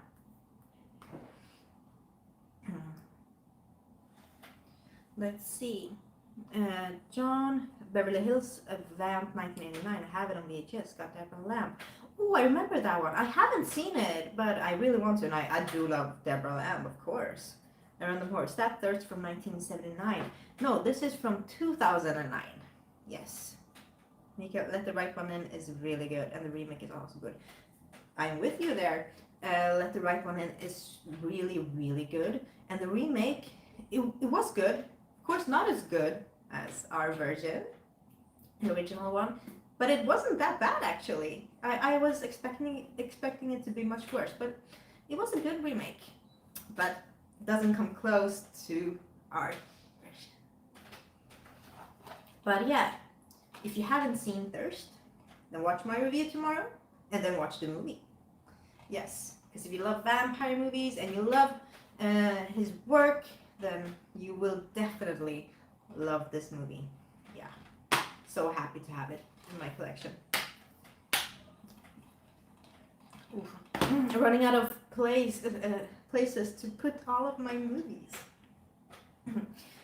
Let's see. John, Beverly Hills, Vamp 1989. I have it on VHS. Got Deborah Lamb. Oh, I remember that one. I haven't seen it, but I really want to. And I do love Deborah Lamb, of course. Around the Horse. That Thirst from 1979. No, this is from 2009. Yes. Let the Right One In is really good, and the remake is also good. I'm with you there. Let the Right One In is really, really good. And the remake, it was good. Of course, not as good as our version, the original one, but it wasn't that bad actually. I was expecting it to be much worse, but it was a good remake. But it doesn't come close to our version. But yeah, if you haven't seen Thirst, then watch my review tomorrow and then watch the movie. Yes, because if you love vampire movies and you love his work, then you will definitely love this movie. Yeah, so happy to have it in my collection. Running out of places to put all of my movies.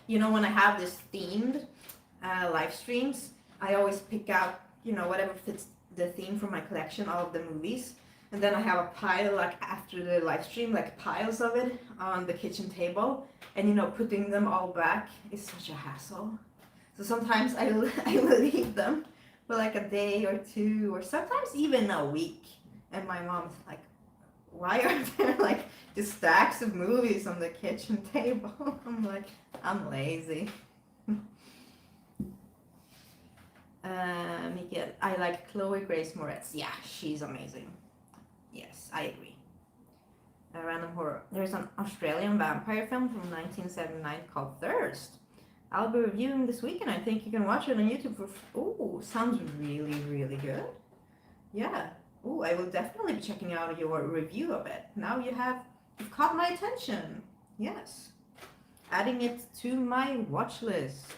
You know, when I have this themed live streams, I always pick out, you know, whatever fits the theme for my collection, all of the movies. And then I have a pile, like after the live stream, like piles of it on the kitchen table. And you know, putting them all back is such a hassle. So sometimes I will leave them for like a day or two, or sometimes even a week. And my mom's like, why are there like just stacks of movies on the kitchen table? I'm like, I'm lazy. Mikael, I like Chloe Grace Moretz. Yeah, she's amazing. Yes, I agree. A random horror. There's an Australian vampire film from 1979 called Thirst. I'll be reviewing this weekend. I think you can watch it on YouTube for... Ooh, sounds really, really good. Yeah. Ooh, I will definitely be checking out your review of it. Now you've caught my attention. Yes. Adding it to my watch list.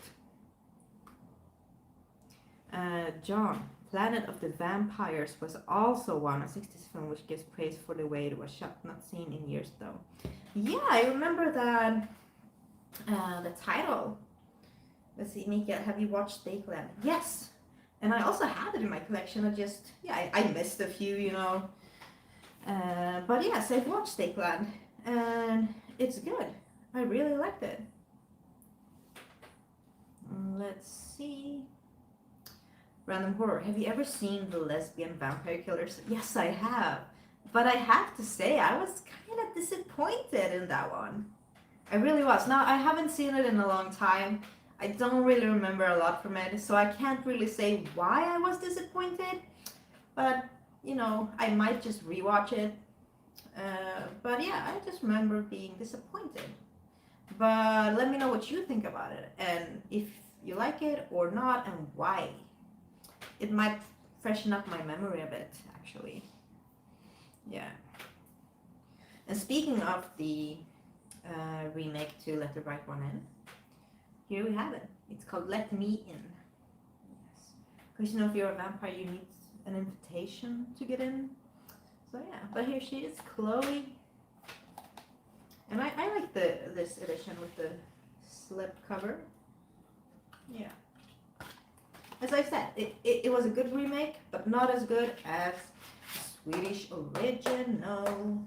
John, Planet of the Vampires was also one, a 60s film which gives praise for the way it was shot. Not seen in years though. Yeah, I remember that. The title. Let's see, Mika, have you watched Bakeland? Yes. And I also have it in my collection. I missed a few, you know. But yes, I've watched Bakeland. And it's good. I really liked it. Let's see. Random horror. Have you ever seen The Lesbian Vampire Killers? Yes, I have. But I have to say, I was kind of disappointed in that one. I really was. Now, I haven't seen it in a long time. I don't really remember a lot from it, so I can't really say why I was disappointed. But, you know, I might just rewatch it. But yeah, I just remember being disappointed. But let me know what you think about it and if you like it or not and why. It might freshen up my memory a bit, actually. Yeah. And speaking of the remake to Let the Right One In, here we have it. It's called Let Me In. Yes. Because you know, if you're a vampire, you need an invitation to get in. So yeah, but here she is, Chloe. And I like this edition with the slip cover. Yeah. As I said, it was a good remake, but not as good as the Swedish original.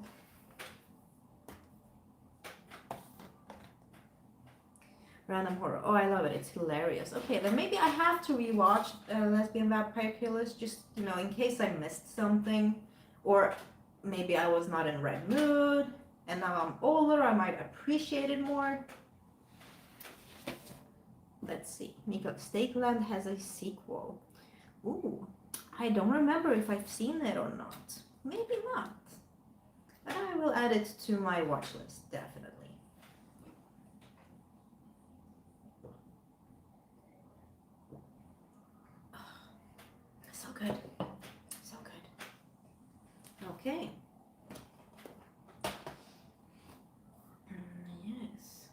Random horror. Oh, I love it. It's hilarious. Okay, then maybe I have to rewatch Lesbian Vampire Killers just, you know, in case I missed something. Or maybe I was not in the right mood. And now I'm older, I might appreciate it more. Let's see. Mikael Stakeland has a sequel. Ooh, I don't remember if I've seen it or not. Maybe not. But I will add it to my watch list, definitely. So good. So good. Okay. Yes.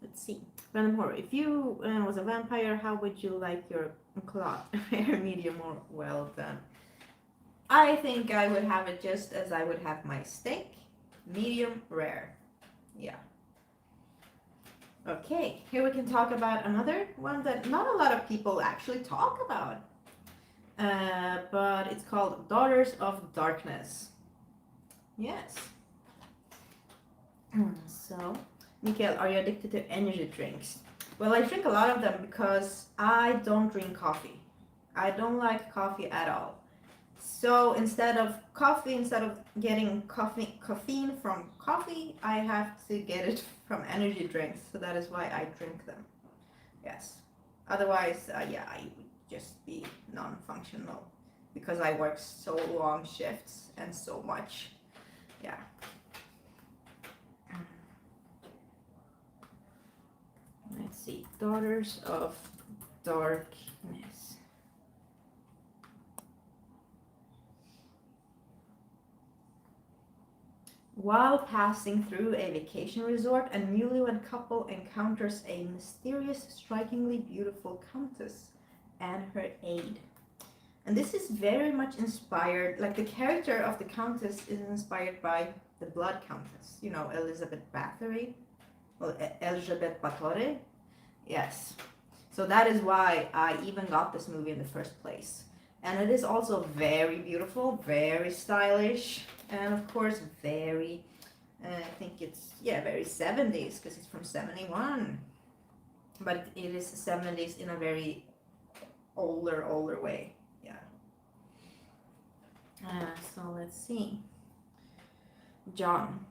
Let's see. Random horror. If you was a vampire, how would you like your cloth? Rare, medium, or well done? I think I would have it just as I would have my steak. Medium, rare. Yeah. Okay, here we can talk about another one that not a lot of people actually talk about. But it's called Daughters of Darkness. Yes. So, Mikael, are you addicted to energy drinks? Well, I drink a lot of them because I don't drink coffee. I don't like coffee at all. So instead of getting caffeine from coffee, I have to get it from energy drinks. So that is why I drink them. Yes. Otherwise, yeah, I would just be non-functional because I work so long shifts and so much. Yeah. Let's see. Daughters of Darkness. While passing through a vacation resort, a newlywed couple encounters a mysterious, strikingly beautiful countess and her aide. And this is very much inspired, like the character of the countess is inspired by the Blood Countess, you know, Elizabeth Bathory, well, Elizabeth Bathory. Yes. So that is why I even got this movie in the first place. And it is also very beautiful, very stylish, and of course very, I think it's, yeah, very 70s because it's from 71. But it is 70s in a very older way. Yeah. So let's see. John.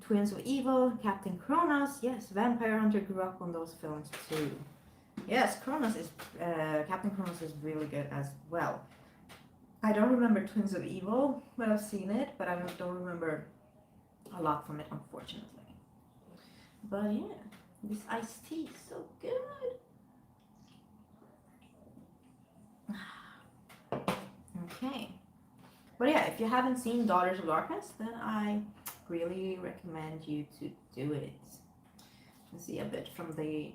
Twins of Evil, Captain Kronos. Yes, Vampire Hunter grew up on those films too. Yes, Captain Kronos is really good as well. I don't remember Twins of Evil, but I've seen it, but I don't remember a lot from it, unfortunately. But yeah, this iced tea is so good. Okay. But yeah, if you haven't seen Daughters of Darkness, then I really recommend you to do it. Let's see a bit from the,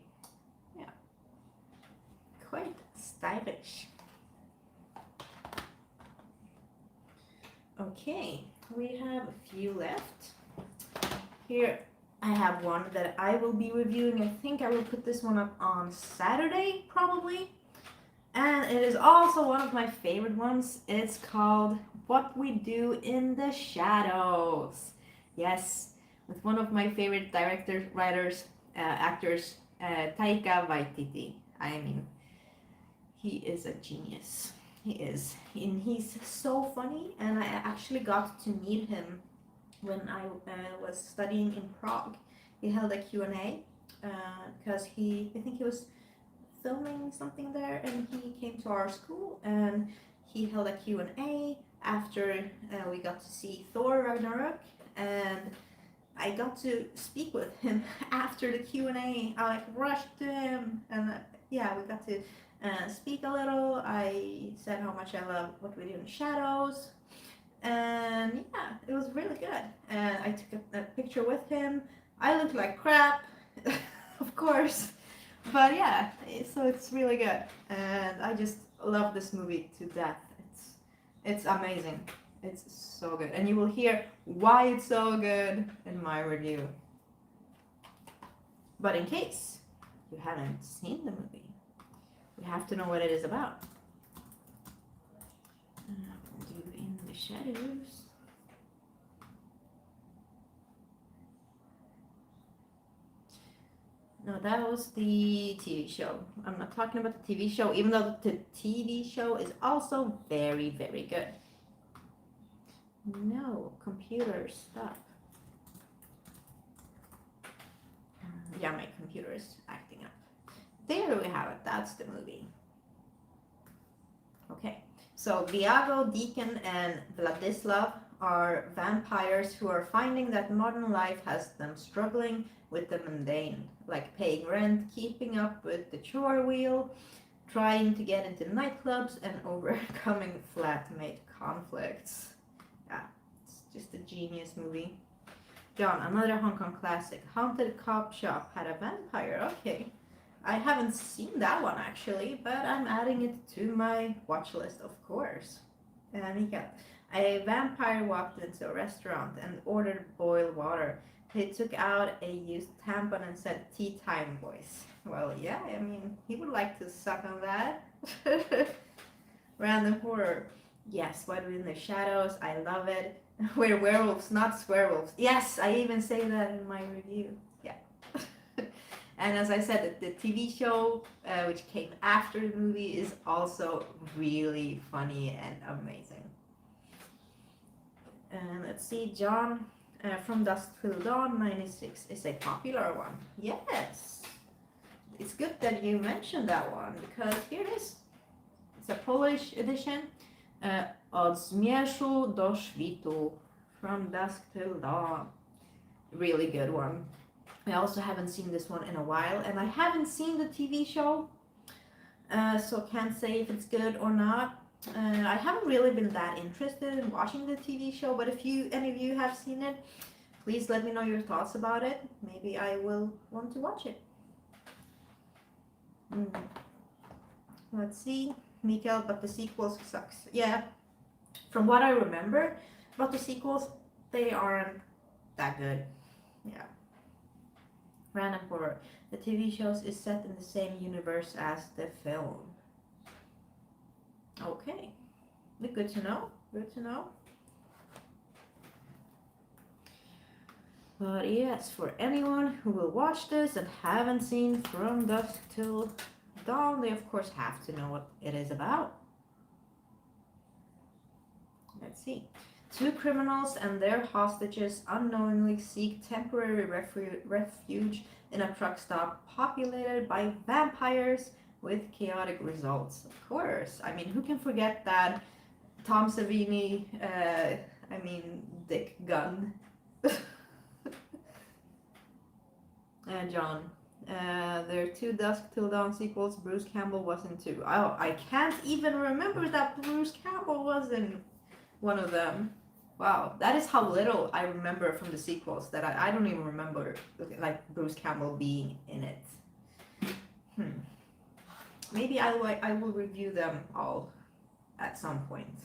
yeah, quite stylish. Okay, we have a few left. Here I have one that I will be reviewing. I think I will put this one up on Saturday, probably. And it is also one of my favorite ones. It's called What We Do in the Shadows. Yes, with one of my favorite directors, writers, actors, Taika Waititi. I mean, he is a genius. He is. And he's so funny, and I actually got to meet him when I was studying in Prague. He held a Q&A because I think he was filming something there, and he came to our school, and he held a Q&A after we got to see Thor Ragnarok, and I got to speak with him after the Q&A. I like rushed to him, and yeah, we got to speak a little. I said how much I love what we do in the shadows, and yeah, it was really good. And I took a picture with him. I looked like crap, of course, but yeah, so it's really good, and I just love this movie to death. It's amazing. It's so good, and you will hear why it's so good in my review. But in case you haven't seen the movie, we have to know what it is about. Do In the Shadows. No, that was the TV show. I'm not talking about the TV show, even though the TV show is also very, very good. No, computer, stop. Yeah, my computer is acting up. There we have it. That's the movie. Okay, so Viago, Deacon, and Vladislav are vampires who are finding that modern life has them struggling with the mundane, like paying rent, keeping up with the chore wheel, trying to get into nightclubs, and overcoming flatmate conflicts. Yeah, it's just a genius movie. John, another Hong Kong classic. Haunted Cop Shop had a vampire. Okay. I haven't seen that one actually, but I'm adding it to my watch list, of course. Mika, a vampire walked into a restaurant and ordered boiled water. He took out a used tampon and said, "Tea time, boys." Well, yeah, I mean, he would like to suck on that. Random horror. Yes, What in the Shadows. I love it. We're werewolves, not swearwolves. Yes, I even say that in my review. Yeah. And as I said, the TV show, which came after the movie, is also really funny and amazing. And let's see, John, From Dusk Till Dawn, 96 is a popular one. Yes. It's good that you mentioned that one, because here it is. It's a Polish edition. Od Zmierzchu do Świtu, From Dusk Till Dawn. Really good one. I also haven't seen this one in a while, and I haven't seen the TV show, so can't say if it's good or not. I haven't really been that interested in watching the TV show, but if any of you have seen it, please let me know your thoughts about it. Maybe I will want to watch it. Let's see, Mikael, but the sequels sucks. Yeah, from what I remember about the sequels, they aren't that good. Yeah. Random horror. The TV shows is set in the same universe as the film. Okay. Good to know. Good to know. But yes, for anyone who will watch this and haven't seen From Dusk Till Dawn, they of course have to know what it is about. Let's see. Two criminals and their hostages unknowingly seek temporary refuge in a truck stop populated by vampires with chaotic results. Of course. I mean, who can forget that Tom Savini, Dick Gunn. And John. There are two Dusk Till Dawn sequels. Bruce Campbell was in two. Oh, I can't even remember that Bruce Campbell was in one of them. Wow, that is how little I remember from the sequels, that I don't even remember like Bruce Campbell being in it. Maybe I will review them all at some point.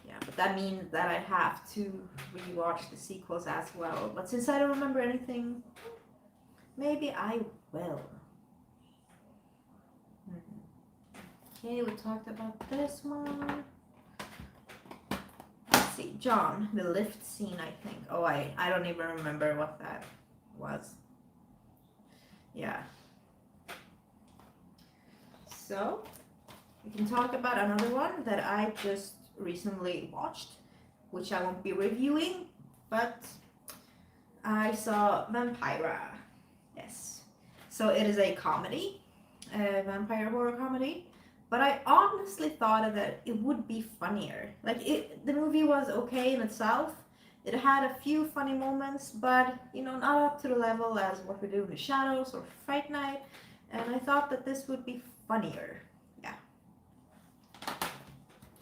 Yeah, but that means that I have to rewatch the sequels as well. But since I don't remember anything, maybe I will. Okay, we talked about this one. See, John, the lift scene, I think. Oh, I don't even remember what that was. Yeah. So, we can talk about another one that I just recently watched, which I won't be reviewing, but I saw Vampira. Yes. So it is a comedy, a vampire horror comedy. but I honestly thought that it would be funnier. Like the movie was okay in itself. It had a few funny moments, but not up to the level as What We Do in the Shadows or Fright Night. And I thought that this would be funnier. Yeah.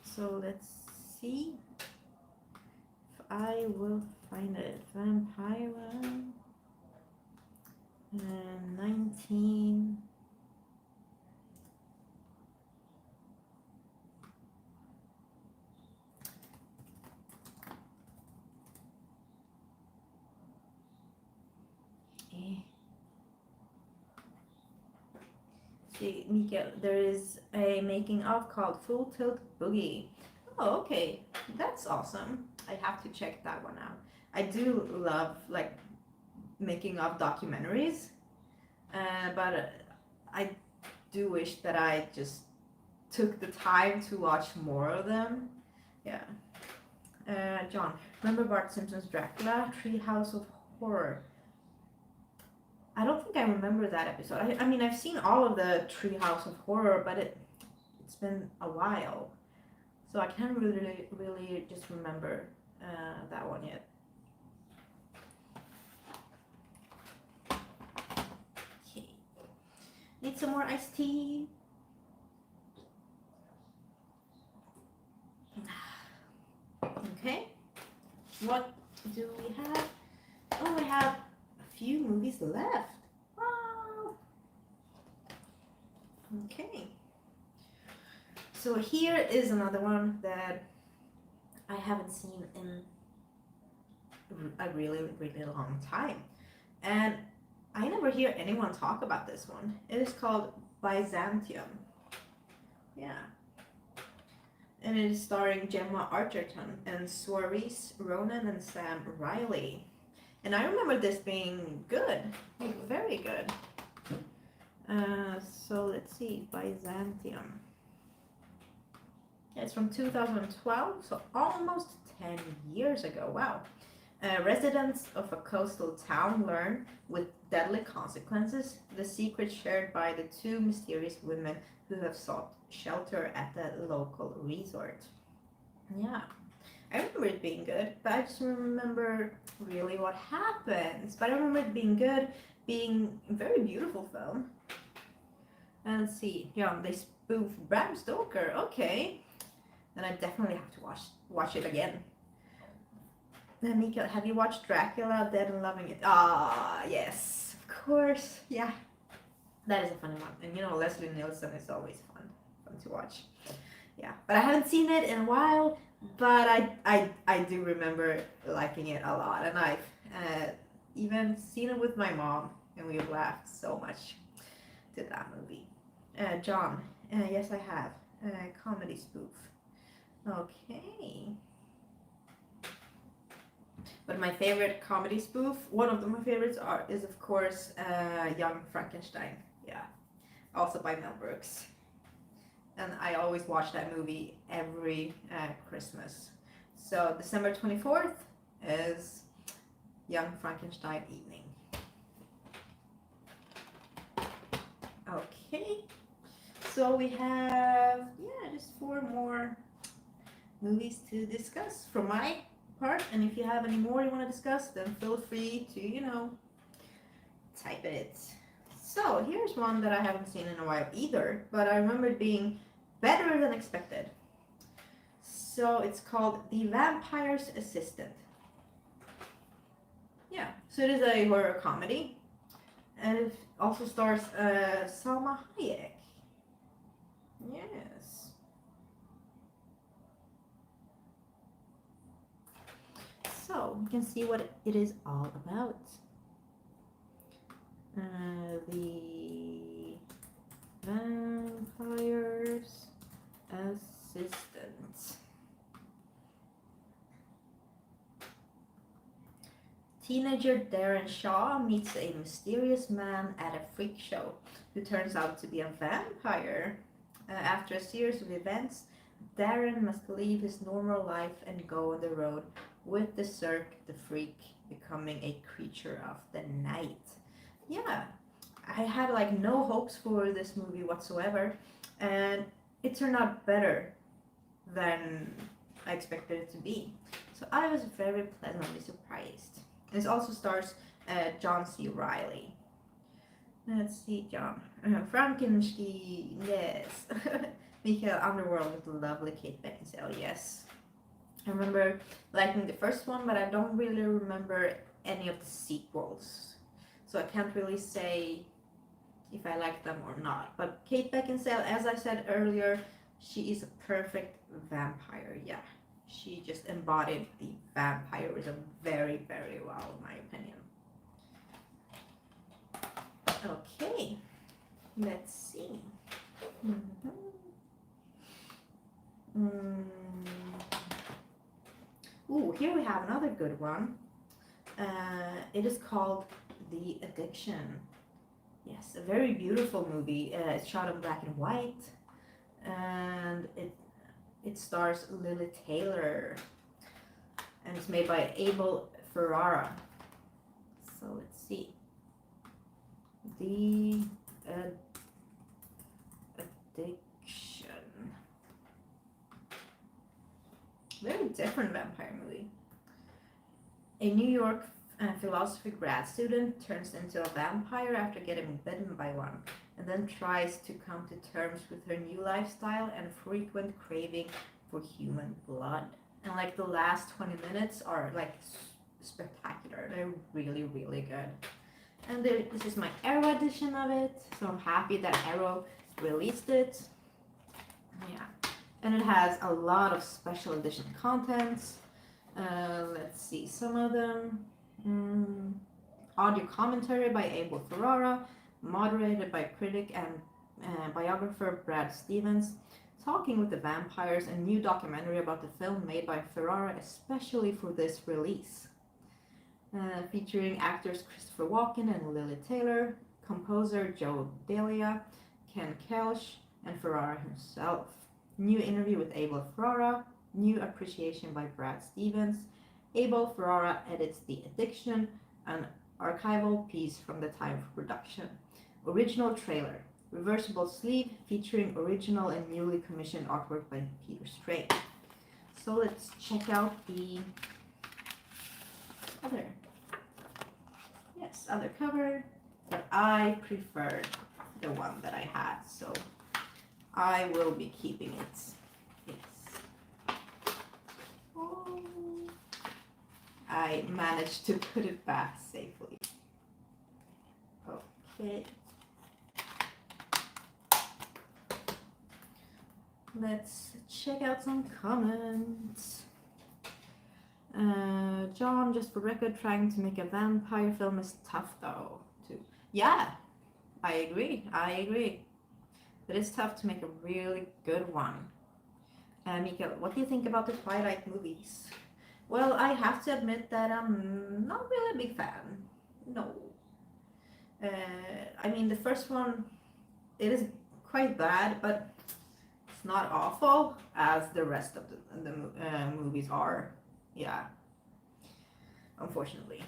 So let's see if I will find it. Vampire 19. See, Mikael, there is a making of called Full Tilt Boogie. Oh, okay. That's awesome. I have to check that one out. I do love like making of documentaries, but I do wish that I just took the time to watch more of them. Yeah. John, remember Bart Simpson's Dracula, Treehouse of Horror? I don't think I remember that episode. I mean, I've seen all of the Treehouse of Horror, but it's been a while, so I can't really just remember that one yet. Okay, need some more iced tea. Okay, what do we have? Oh, I have a few movies left. Wow. Okay. So here is another one that I haven't seen in a really long time. And I never hear anyone talk about this one. It is called Byzantium. Yeah. And it is starring Gemma Arterton and Saoirse Ronan and Sam Riley. And I remember this being good, like very good. So let's see, Byzantium. It's from 2012, so almost 10 years ago. Wow. Residents of a coastal town learn, with deadly consequences, the secret shared by the two mysterious women who have sought shelter at the local resort. Yeah, I remember it being good, but I just remember really what happens. But I remember it being good, being a very beautiful film. And let's see, yeah, they spoof Bram Stoker. Okay, then I definitely have to watch it again. Mikael, have you watched Dracula Dead and Loving It? Ah, yes, of course. Yeah, that is a funny one. And Leslie Nielsen is always fun to watch. Yeah, but I haven't seen it in a while, but I do remember liking it a lot. And I've even seen it with my mom, and we have laughed so much to that movie. John, yes I have. Comedy spoof. Okay. But my favorite comedy spoof, one of my favorites is of course Young Frankenstein. Yeah, also by Mel Brooks. And I always watch that movie every Christmas. So December 24th is Young Frankenstein evening. Okay, so we have just 4 more movies to discuss from my part, and if you have any more you want to discuss, then feel free to type it. So here's one that I haven't seen in a while either, but I remember it being better than expected. So it's called The Vampire's Assistant. Yeah, so it is a horror comedy, and it also stars Salma Hayek. Yes. So you can see what it is all about. The Vampire's Assistant. Teenager Darren Shaw meets a mysterious man at a freak show who turns out to be a vampire. After a series of events, Darren must leave his normal life and go on the road with the Cirque the Freak, becoming a creature of the night. Yeah, I had like no hopes for this movie whatsoever, and it turned out better than I expected it to be. So I was very pleasantly surprised. This also stars John C. Reilly. Let's see, John. Frankenstein, yes. Michael Underworld with the lovely Kate Beckinsale, yes. I remember liking the first one, but I don't really remember any of the sequels. So I can't really say if I like them or not. But Kate Beckinsale, as I said earlier, she is a perfect vampire, yeah. She just embodied the vampirism very, very well, in my opinion. Okay, let's see. Ooh, here we have another good one. It is called The Addiction. Yes, a very beautiful movie. It's shot in black and white, and it stars Lily Taylor, and it's made by Abel Ferrara. So let's see. The Addiction. Very different vampire movie. A New York philosophy grad student turns into a vampire after getting bitten by one, and then tries to come to terms with her new lifestyle and frequent craving for human blood. And like the last 20 minutes are like spectacular. They're really, really good. And this is my Arrow edition of it, so I'm happy that Arrow released it. Yeah, and it has a lot of special edition contents. Let's see some of them. Audio commentary by Abel Ferrara, moderated by critic and biographer Brad Stevens, talking with the vampires, and new documentary about the film made by Ferrara especially for this release. Featuring actors Christopher Walken and Lily Taylor, composer Joe Delia, Ken Kelch, and Ferrara himself. New interview with Abel Ferrara, new appreciation by Brad Stevens. Abel Ferrara edits The Addiction, an archival piece from the time of production. Original trailer, reversible sleeve featuring original and newly commissioned artwork by Peter Strain. So let's check out the other cover, but I preferred the one that I had, so I will be keeping it. Yes. Oh, I managed to put it back safely. Okay. Let's check out some comments. John, just for record, trying to make a vampire film is tough though. Yeah, I agree. But it's tough to make a really good one. Mikael, what do you think about the Twilight movies? Well, I have to admit that I'm not really a big fan. No. I mean, the first one, it is quite bad, but it's not awful as the rest of the movies are. Yeah. Unfortunately.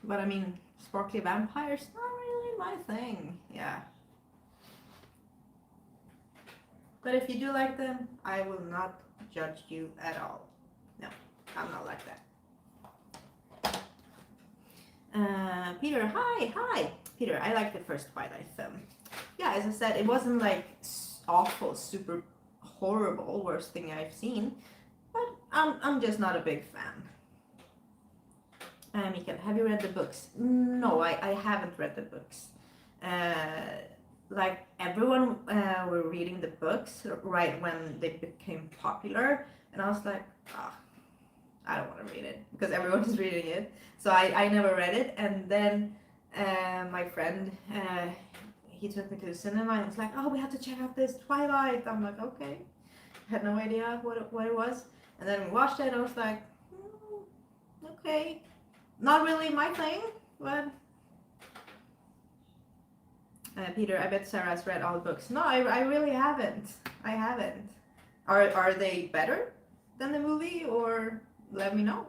But I mean, sparkly vampires, not really my thing. Yeah. But if you do like them, I will not judge you at all. No, I'm not like that. Peter, hi. Peter, I like the first Twilight film. Yeah, as I said, it wasn't like awful, super horrible, worst thing I've seen. But I'm just not a big fan. Mikael, have you read the books? No, I haven't read the books. Like everyone were reading the books right when they became popular, and I was like, I don't want to read it because everyone is reading it. So I never read it, and then my friend he took me to the cinema and was like, oh, we have to check out this Twilight. I'm like, okay. I had no idea what it was, and then we watched it and I was like, okay, not really my thing, but Peter, I bet Sarah's read all the books. No, I really haven't. I haven't. Are they better than the movie, or let me know.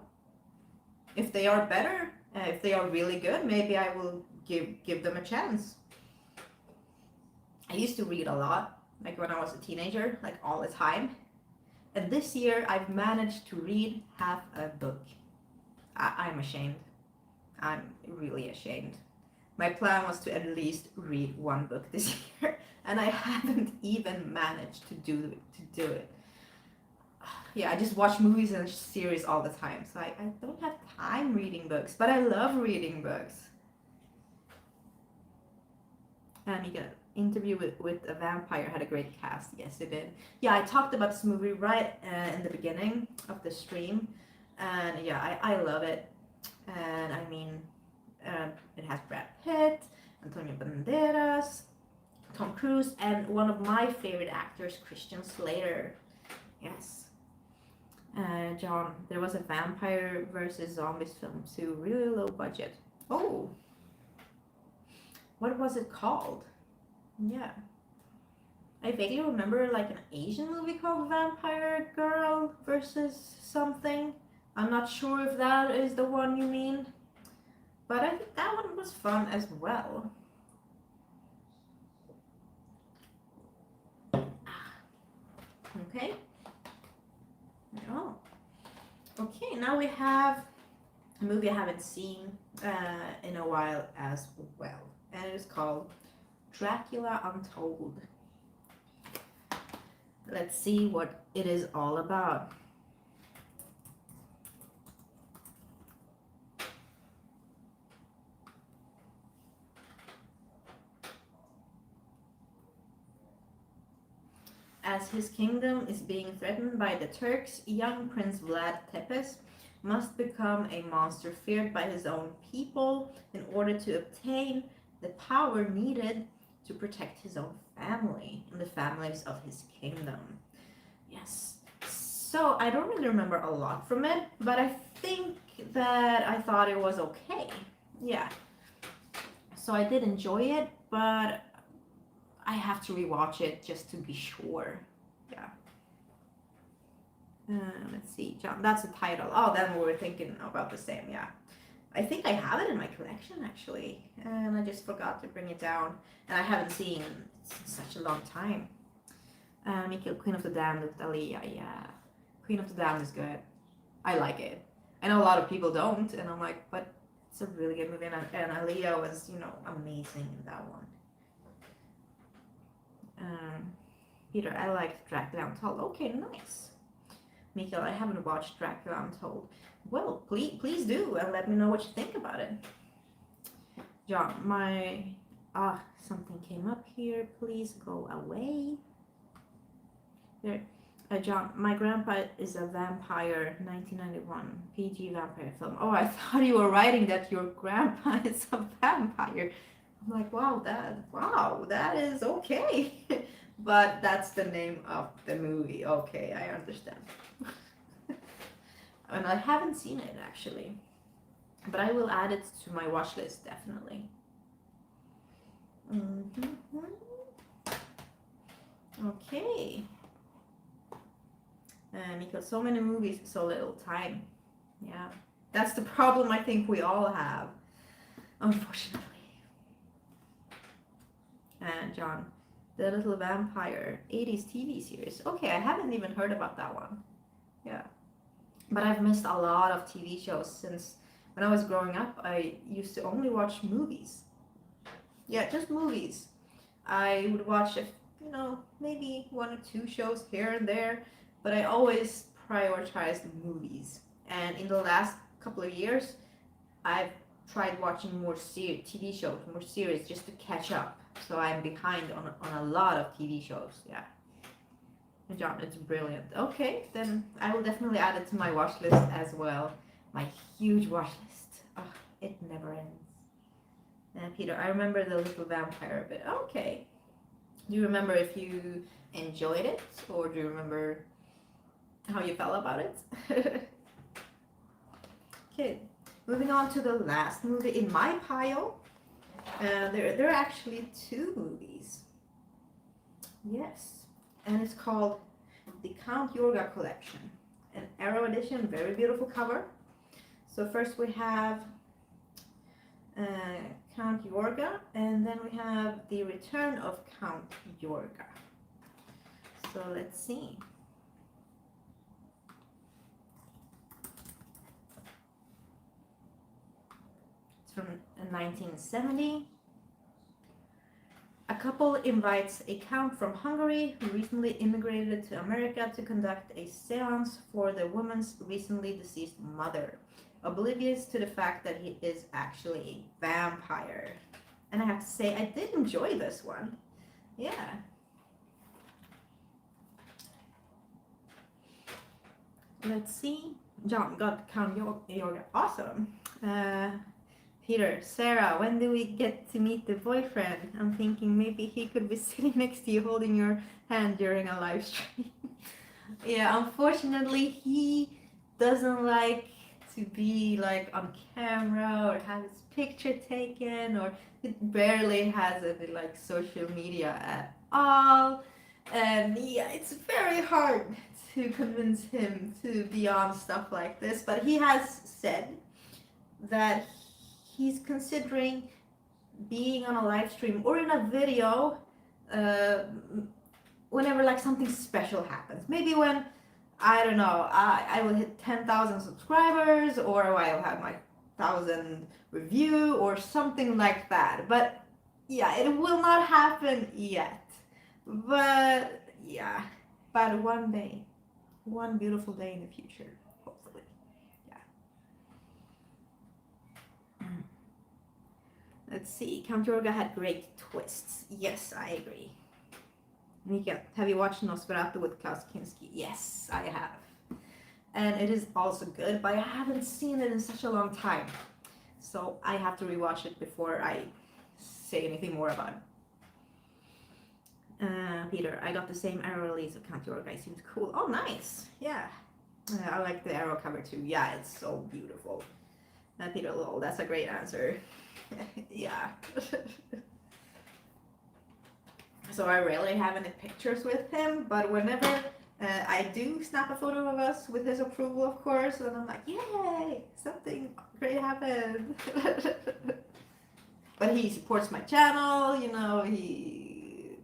If they are better, if they are really good, maybe I will give them a chance. I used to read a lot like when I was a teenager, like all the time. And this year I've managed to read half a book. I'm ashamed. I'm really ashamed. My plan was to at least read one book this year, and I haven't even managed to do it. Yeah, I just watch movies and series all the time, so I don't have time reading books, but I love reading books. And you get an interview with a vampire had a great cast. Yes, it did. Yeah, I talked about this movie right in the beginning of the stream, and yeah, I love it. And I mean, it has Brad Pitt, Antonio Banderas, Tom Cruise, and one of my favorite actors, Christian Slater. Yes. John, there was a vampire versus zombies film too, really low budget. Oh, what was it called? Yeah. I vaguely remember like an Asian movie called Vampire Girl versus something. I'm not sure if that is the one you mean, but I think that one was fun as well. Okay. Oh. Okay, now we have a movie I haven't seen in a while as well, and it is called Dracula Untold. Let's see what it is all about. As his kingdom is being threatened by the Turks, young Prince Vlad Tepes must become a monster feared by his own people in order to obtain the power needed to protect his own family and the families of his kingdom. Yes. So I don't really remember a lot from it, but I think that I thought it was okay. Yeah. So I did enjoy it, but I have to rewatch it just to be sure. Yeah. Let's see, John. That's the title. Oh, then we were thinking about the same. Yeah. I think I have it in my collection actually, and I just forgot to bring it down. And I haven't seen it in such a long time. Mikhail, Queen of the Damned with Aaliyah. Yeah. Queen of the Damned is good. I like it. I know a lot of people don't, and I'm like, but it's a really good movie, and Aaliyah was, amazing in that one. Peter, I liked Dracula Untold. Okay, nice. Mikhail, I haven't watched Dracula Untold. Well, please do, and let me know what you think about it. John, something came up here. Please go away. There. John, my grandpa is a vampire, 1991 PG vampire film. Oh, I thought you were writing that your grandpa is a vampire. I'm like, wow, that is okay. But that's the name of the movie. Okay, I understand. And I haven't seen it actually, but I will add it to my watch list definitely. Okay. Because so many movies, so little time. Yeah, that's the problem I think we all have, unfortunately. And John, The Little Vampire, 80s TV series. Okay, I haven't even heard about that one. Yeah. But I've missed a lot of TV shows since when I was growing up. I used to only watch movies. Yeah, just movies. I would watch, maybe 1 or 2 shows here and there, but I always prioritized movies. And in the last couple of years, I've tried watching more TV shows, more series, just to catch up. So I'm behind on a lot of TV shows. Yeah. John, it's brilliant. Okay, then I will definitely add it to my watch list as well. My huge watch list. Oh, it never ends. Peter, I remember The Little Vampire a bit. Okay. Do you remember if you enjoyed it, or do you remember how you felt about it? Okay, moving on to the last movie in my pile. There are actually 2 movies. Yes. And it's called The Count Yorga Collection, an Arrow edition, very beautiful cover. So first we have Count Yorga, and then we have The Return of Count Yorga. So let's see. It's from 1970. A couple invites a count from Hungary who recently immigrated to America to conduct a seance for the woman's recently deceased mother, oblivious to the fact that he is actually a vampire. And I have to say, I did enjoy this one. Yeah. Let's see. John got Count Yoga. Awesome. Peter, Sarah, when do we get to meet the boyfriend? I'm thinking maybe he could be sitting next to you holding your hand during a live stream. Yeah, unfortunately, he doesn't like to be like on camera or have his picture taken, or he barely has any like social media at all. And yeah, it's very hard to convince him to be on stuff like this, but he has said that he's considering being on a live stream or in a video whenever like something special happens. Maybe when, I don't know, I will hit 10,000 subscribers, or I'll have my 1,000 review or something like that. But yeah, it will not happen yet. But yeah, but one day, one beautiful day in the future, hopefully. Yeah. Let's see. Count Yorga had great twists. Yes, I agree. Mika, have you watched Nosferatu with Klaus Kinski? Yes, I have. And it is also good, but I haven't seen it in such a long time. So I have to rewatch it before I say anything more about it. Peter, I got the same Arrow release of Count Yorga. It seems cool. Oh, nice. Yeah. I like the Arrow cover too. Yeah, it's so beautiful. Peter, lol, that's a great answer. Yeah. So I rarely have any pictures with him, but whenever I do snap a photo of us with his approval, of course, and I'm like, yay, something great happened. But he supports my channel, you know, he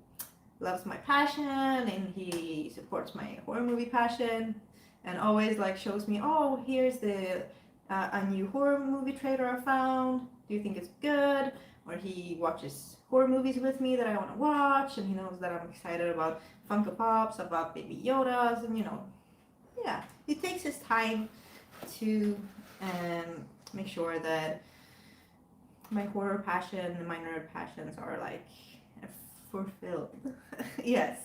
loves my passion, and he supports my horror movie passion, and always like shows me, oh, here's the a new horror movie trailer I found. Do you think it's good? Or he watches horror movies with me that I want to watch, and he knows that I'm excited about Funko Pops, about Baby Yodas, and you know, yeah, he takes his time to make sure that my horror passion and my nerd passions are like fulfilled. Yes,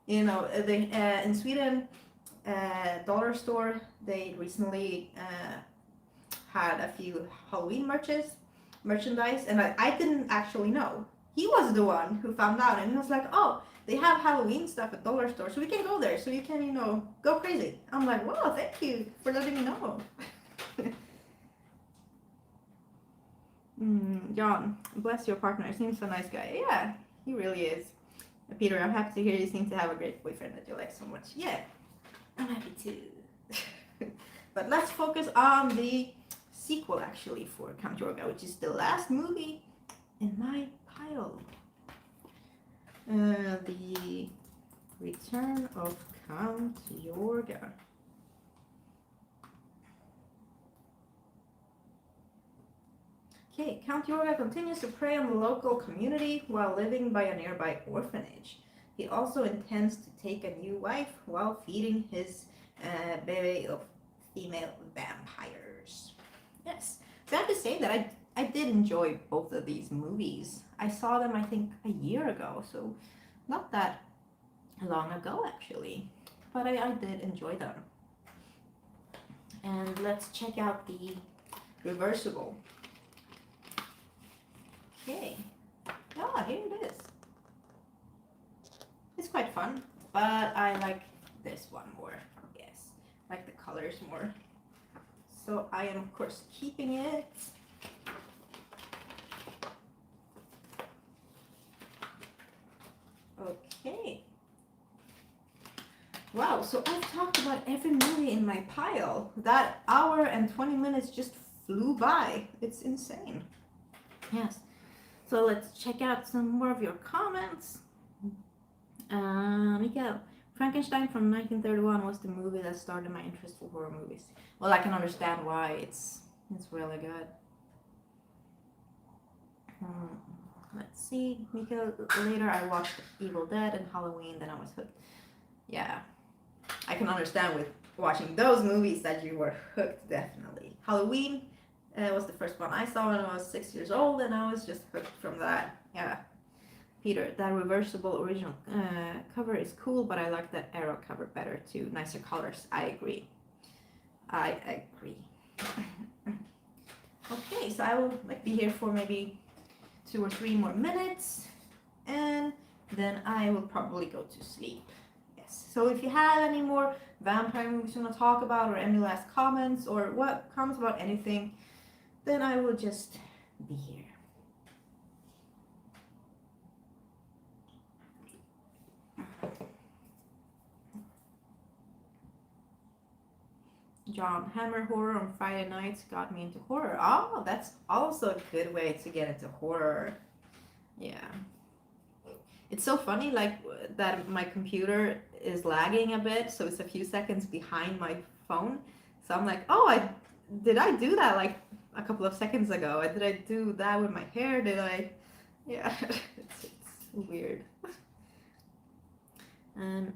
you know, they in Sweden, dollar store, they recently had a few Halloween merchandise, and I didn't actually know. He was the one who found out, and he was like, oh, they have Halloween stuff at dollar store, so we can go there, so you can, you know, go crazy. I'm like, wow, thank you for letting me know. John, bless your partner, seems a nice guy. Yeah, he really is. Peter, I'm happy to hear you seem to have a great boyfriend that you like so much. Yeah, I'm happy too. But let's focus on the sequel, actually, for Count Yorga, which is the last movie in my pile. The Return of Count Yorga. Okay, Count Yorga continues to prey on the local community while living by a nearby orphanage. He also intends to take a new wife while feeding his baby of female vampires. Yes, so I have to say that I did enjoy both of these movies. I saw them, I think, a year ago, so not that long ago, actually. But I did enjoy them. And let's check out the reversible. Okay. Yeah, here it is. It's quite fun, but I like this one more. Yes, I like the colors more. So I am, of course, keeping it. Okay. Wow, so I've talked about every movie in my pile. That hour and 20 minutes just flew by. It's insane. Yes. So let's check out some more of your comments. Mikael, Frankenstein from 1931 was the movie that started my interest for horror movies. Well, I can understand why. It's really good. Let's see. Because later I watched Evil Dead and Halloween, then I was hooked. Yeah, I can understand with watching those movies that you were hooked, definitely. Halloween was the first one I saw when I was 6 years old, and I was just hooked from that. Yeah. Peter, that reversible original cover is cool, but I like that Arrow cover better too. Nicer colors. I agree. I agree. Okay, so I will be here for maybe 2 or 3 more minutes, and then I will probably go to sleep. Yes. So if you have any more vampire movies you want to talk about, or any last comments, or comments about anything, then I will just be here. John, Hammer horror on Friday nights got me into horror. Oh, that's also a good way to get into horror. Yeah. It's so funny, like, that my computer is lagging a bit, so it's a few seconds behind my phone. So I'm like, oh, did I do that like a couple of seconds ago? Did I do that with my hair? Did I? Yeah, it's weird. And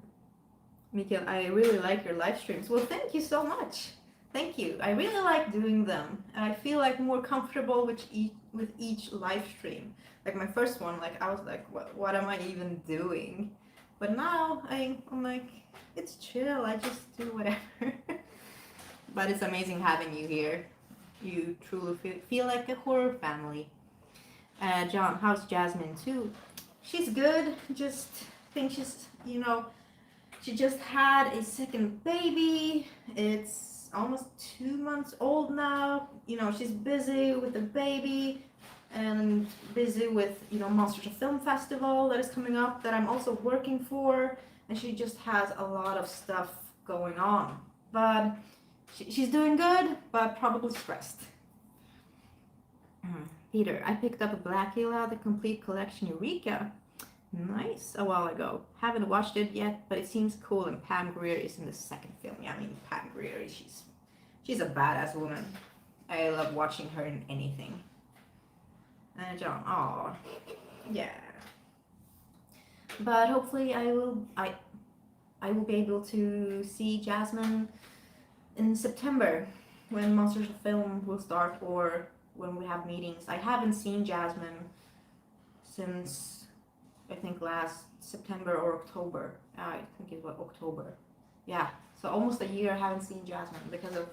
Mikael, I really like your live streams. Well, thank you so much. Thank you. I really like doing them, and I feel like more comfortable with each live stream. Like my first one, like I was like, what am I even doing? But now I'm like, it's chill. I just do whatever. But it's amazing having you here. You truly feel like a horror family. John, how's Jasmine too? She's good. Just think she's, she just had a second baby. It's almost 2 months old now. She's busy with the baby and busy with, Monsters of Film Festival that is coming up that I'm also working for. And she just has a lot of stuff going on. But she's doing good, but probably stressed. Peter, I picked up a Blackula, the complete collection Eureka. Nice, a while ago. Haven't watched it yet, but it seems cool, and Pam Grier is in the second film. Yeah, I mean, Pam Grier, she's a badass woman. I love watching her in anything. John, oh, yeah. But hopefully I will be able to see Jasmine in September when Monsters of Film will start, or when we have meetings. I haven't seen Jasmine since I think last September or October. I think it was October. Yeah, so almost a year I haven't seen Jasmine because of,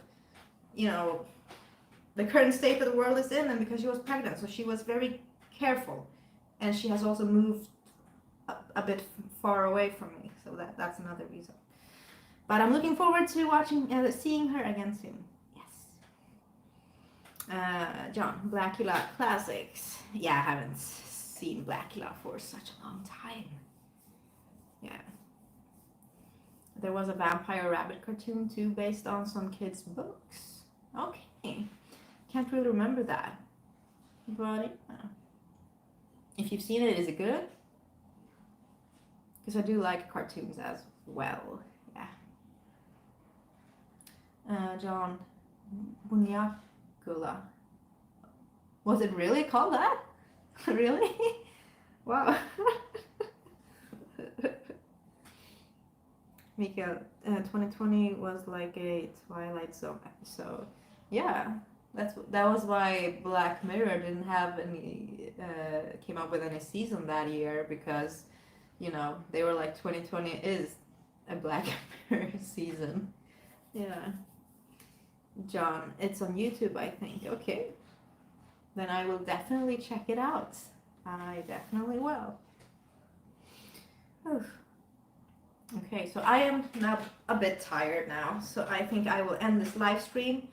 the current state that the world is in, and because she was pregnant. So she was very careful, and she has also moved a bit far away from me. So that's another reason. But I'm looking forward to seeing her again soon. Yes. John, Blackula classics. Yeah, I haven't seen Blackula for such a long time. Yeah. There was a Vampire Rabbit cartoon too, based on some kids' books. Okay. Can't really remember that. But if you've seen it, is it good? Because I do like cartoons as well. Yeah. John, Bunyakula. Was it really called that? Really? Wow. Mikael, 2020 was like a Twilight Zone episode. Yeah, that was why Black Mirror didn't have any came up with any season that year, because they were like 2020 is a Black Mirror season. Yeah. John, it's on YouTube, I think. Okay. Then I will definitely check it out. I definitely will. Oof. Okay, so I am now a bit tired now, so I think I will end this live stream.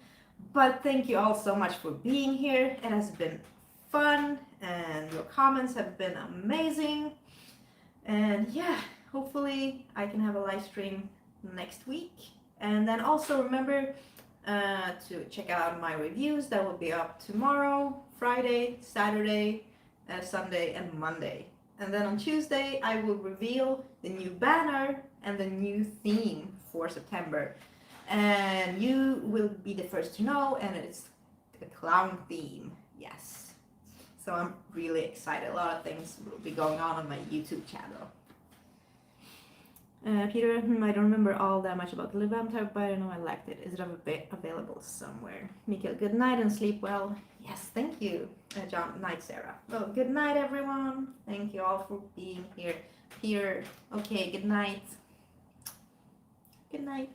But thank you all so much for being here. It has been fun, and your comments have been amazing. And yeah, hopefully I can have a live stream next week. And then also remember to check out my reviews that will be up tomorrow, Friday, Saturday, Sunday, and Monday. And then on Tuesday, I will reveal the new banner and the new theme for September. And you will be the first to know, and it's a clown theme. Yes. So I'm really excited. A lot of things will be going on my YouTube channel. Peter, I don't remember all that much about the Vampire, but I know I liked it. Is it available somewhere? Mikael, good night and sleep well. Yes, thank you. John, night, Sarah. Well, good night, everyone. Thank you all for being here. Peter, okay, good night. Good night.